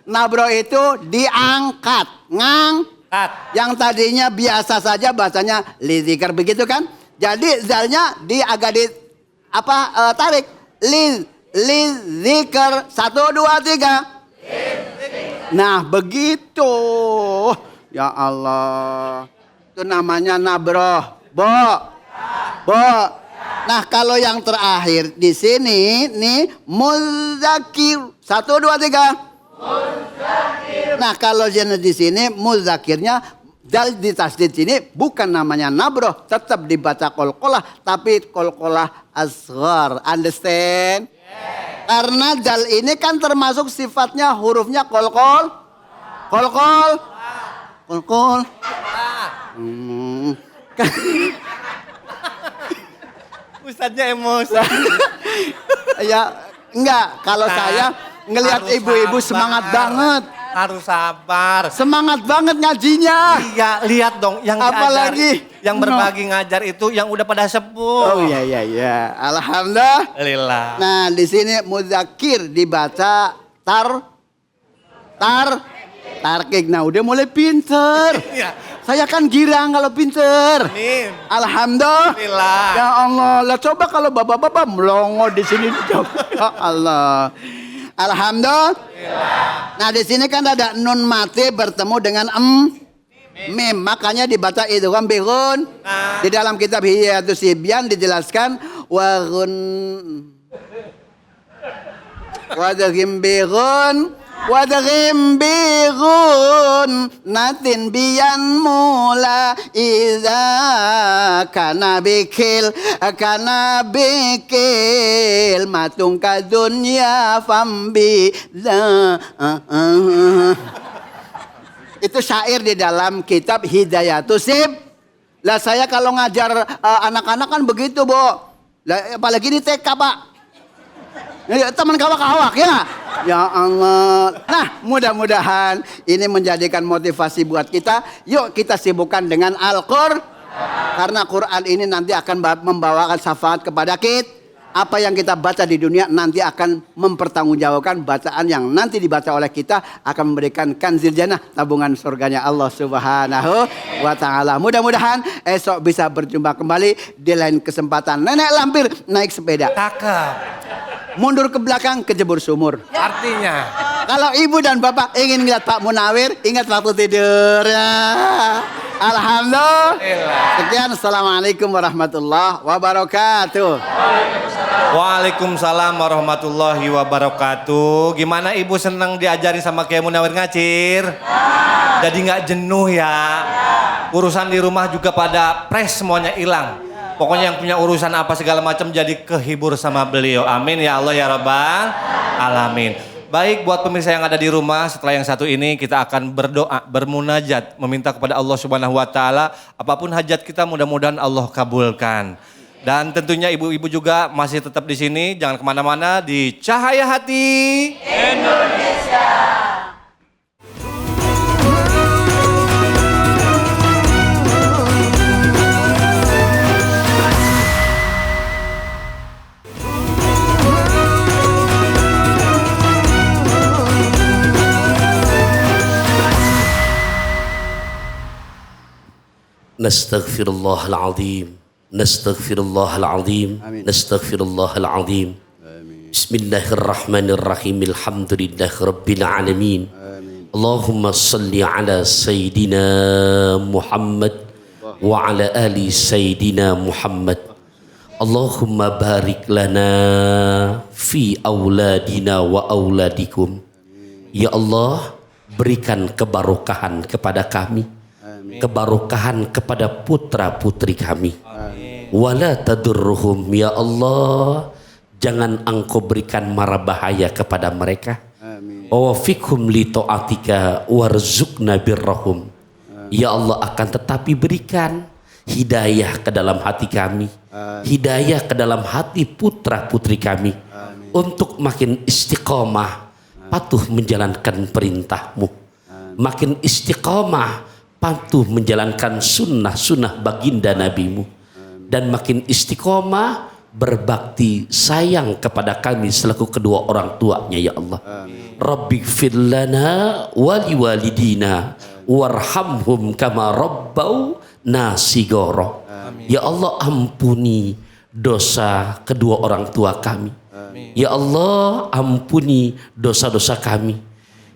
[SPEAKER 11] Nabro itu diangkat, ngangkat. Yang tadinya biasa saja bacanya lizikr begitu kan? Jadi zalnya tarik. Lizikr 1 2 3. Nah begitu. Ya Allah. Itu namanya nabroh. Bo. Nah kalau yang terakhir di sini nih muzakir 1 2 3. Nah kalau jenis di sini muzakirnya dal di tasdid sini bukan namanya nabroh, tetap dibaca qalqalah tapi qalqalah asghar. Understand? Karena dal ini kan termasuk sifatnya hurufnya qalqal.
[SPEAKER 1] Ustadznya emosi.
[SPEAKER 11] Ya enggak, kalau saya ngelihat ibu-ibu semangat banget.
[SPEAKER 1] Harus sabar.
[SPEAKER 11] Semangat banget ngajinya.
[SPEAKER 1] Iya, lihat dong yang
[SPEAKER 11] apalagi
[SPEAKER 1] yang berbagi ngajar itu yang udah pada sepuh.
[SPEAKER 11] Oh iya. Alhamdulillah. Nah, di sini muzakir dibaca tarkik. Nah, udah mulai pinter. Saya kan girang kalau pinter. Amin. Alhamdulillah. Ya Allah, lah coba kalau bapak-bapak melongo di sini. Ya Allah. Alhamdulillah. Nah di sini kan ada nun mati bertemu dengan mim, makanya dibaca idgham bihun. Di dalam kitab Hidayatus Sibyan dijelaskan wadghim bihun natin biyan mula iza kana bikil matung ka dunya fambi. Itu syair di dalam kitab Hidayatus Sibyan. Lah saya kalau ngajar anak-anak kan begitu, Bu. Lah apalagi di TK, Pak. Teman kawak-kawak ya. Ya Allah. Nah mudah-mudahan ini menjadikan motivasi buat kita. Yuk kita sibukkan dengan Al-Qur'an. Karena Quran ini nanti akan membawakan syafaat kepada kita. Apa yang kita baca di dunia nanti akan mempertanggungjawabkan bacaan yang nanti dibaca oleh kita akan memberikan kanzil jannah, tabungan surganya Allah Subhanahu wa taala. Mudah-mudahan esok bisa berjumpa kembali di lain kesempatan. Nenek lampir naik sepeda.
[SPEAKER 1] Cakep.
[SPEAKER 11] Mundur ke belakang kejebur sumur.
[SPEAKER 1] Artinya
[SPEAKER 11] Kalau ibu dan bapak ingin lihat Pak Munawir, ingat waktu tidur ya. Alhamdulillah. Sekian, assalamualaikum warahmatullahi wabarakatuh.
[SPEAKER 1] Waalaikumsalam warahmatullahi wabarakatuh. Gimana ibu senang diajarin sama Kiai Munawir ngacir? Jadi nggak jenuh ya. Urusan di rumah juga pada pres semuanya hilang. Pokoknya yang punya urusan apa segala macam jadi kehibur sama beliau. Amin ya Allah ya Rabbal Alamin. Baik, buat pemirsa yang ada di rumah, setelah yang satu ini kita akan berdoa, bermunajat, meminta kepada Allah Subhanahu wa taala apapun hajat kita mudah-mudahan Allah kabulkan. Dan tentunya ibu-ibu juga masih tetap di sini, jangan kemana-mana di Cahaya Hati Indonesia.
[SPEAKER 2] Nastaghfirullahaladzim. Nastaghfirullahaladzim. Nastaghfirullahaladzim. Bismillahirrahmanirrahim. Alhamdulillahirabbil alamin. Allahumma salli ala sayyidina Muhammad wa ala ali sayyidina Muhammad. Allahumma barik lana fi auladina wa auladikum. Ya Allah, berikan kebarokahan kepada kami, kebarokahan kepada putra-putri kami. Wala tadurruhum, ya Allah, jangan engkau berikan mara bahaya kepada mereka. Wa fikhum li ta'atika warzuqna birrahum. Ya Allah, akan tetapi berikan hidayah ke dalam hati kami, hidayah ke dalam hati putra-putri kami untuk makin istiqomah patuh menjalankan perintah-Mu, makin istiqomah patuh menjalankan sunnah-sunnah baginda Nabi-Mu, dan makin istiqomah berbakti sayang kepada kami selaku kedua orang tuanya ya Allah. Rabbighfir lana wali walidina warhamhum kama rabbau nasigoro. Ya Allah, ampuni dosa kedua orang tua kami. Ya Allah, ampuni dosa-dosa kami.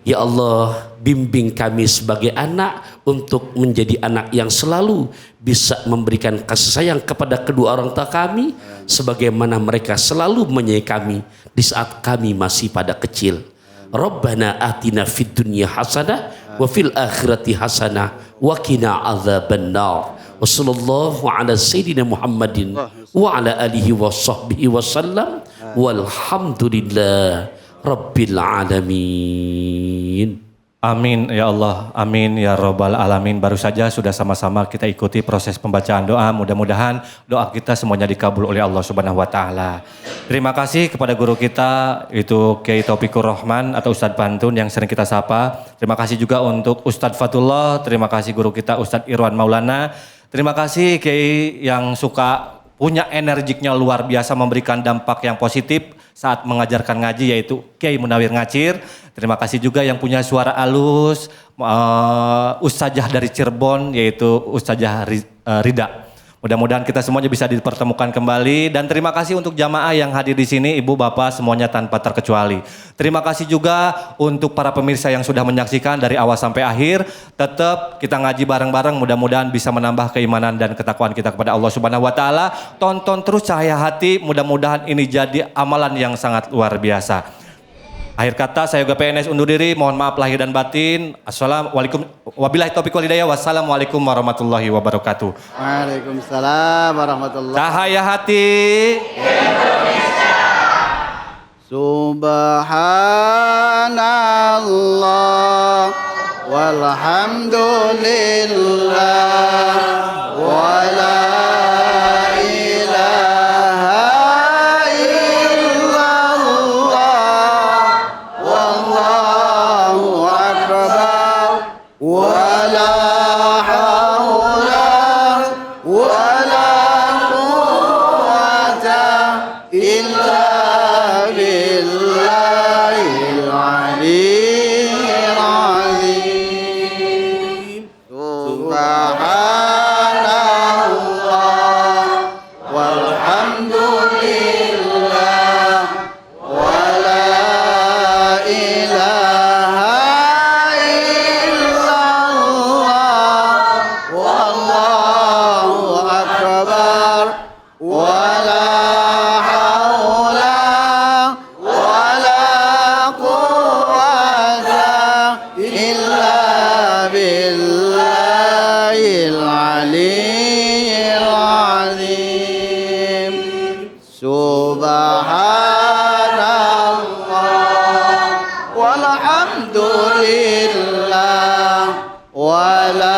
[SPEAKER 2] Ya Allah, bimbing kami sebagai anak untuk menjadi anak yang selalu bisa memberikan kasih sayang kepada kedua orang tua kami sebagaimana mereka selalu menyayangi kami di saat kami masih pada kecil. Rabbana atina fid dunya hasanah wa fil akhirati hasanah wa qina adzabannar. Wa sallallahu ala sayyidina Muhammadin wa ala alihi wa sahbihi wa sallam walhamdulillah Rabbil alamin.
[SPEAKER 1] Amin ya Allah, amin ya Rabbal Alamin. Baru saja sudah sama-sama kita ikuti proses pembacaan doa. Mudah-mudahan doa kita semuanya dikabul oleh Allah Subhanahu wa taala. Terima kasih kepada guru kita itu Kiai Taufikur Rahman atau Ustadz Pantun yang sering kita sapa. Terima kasih juga untuk Ustadz Fatullah, terima kasih guru kita Ustadz Irwan Maulana. Terima kasih Kiai yang suka punya energiknya luar biasa memberikan dampak yang positif saat mengajarkan ngaji yaitu Kiai Munawir Ngacir. Terima kasih juga yang punya suara halus Ustazah dari Cirebon yaitu Ustazah Rida. Mudah-mudahan kita semuanya bisa dipertemukan kembali dan terima kasih untuk jamaah yang hadir di sini, ibu bapak semuanya tanpa terkecuali. Terima kasih juga untuk para pemirsa yang sudah menyaksikan dari awal sampai akhir. Tetap kita ngaji bareng-bareng, mudah-mudahan bisa menambah keimanan dan ketakwaan kita kepada Allah Subhanahu wa taala. Tonton terus Cahaya Hati, mudah-mudahan ini jadi amalan yang sangat luar biasa. Akhir kata saya juga PNS undur diri, mohon maaf lahir dan batin. Assalamualaikum wabillahi taufiq wal hidayah. Wassalamualaikum warahmatullahi wabarakatuh.
[SPEAKER 11] Waalaikumsalam warahmatullahi wabarakatuh.
[SPEAKER 1] Cahaya Hati Indonesia.
[SPEAKER 11] Subhanallah walhamdulillah wala ولا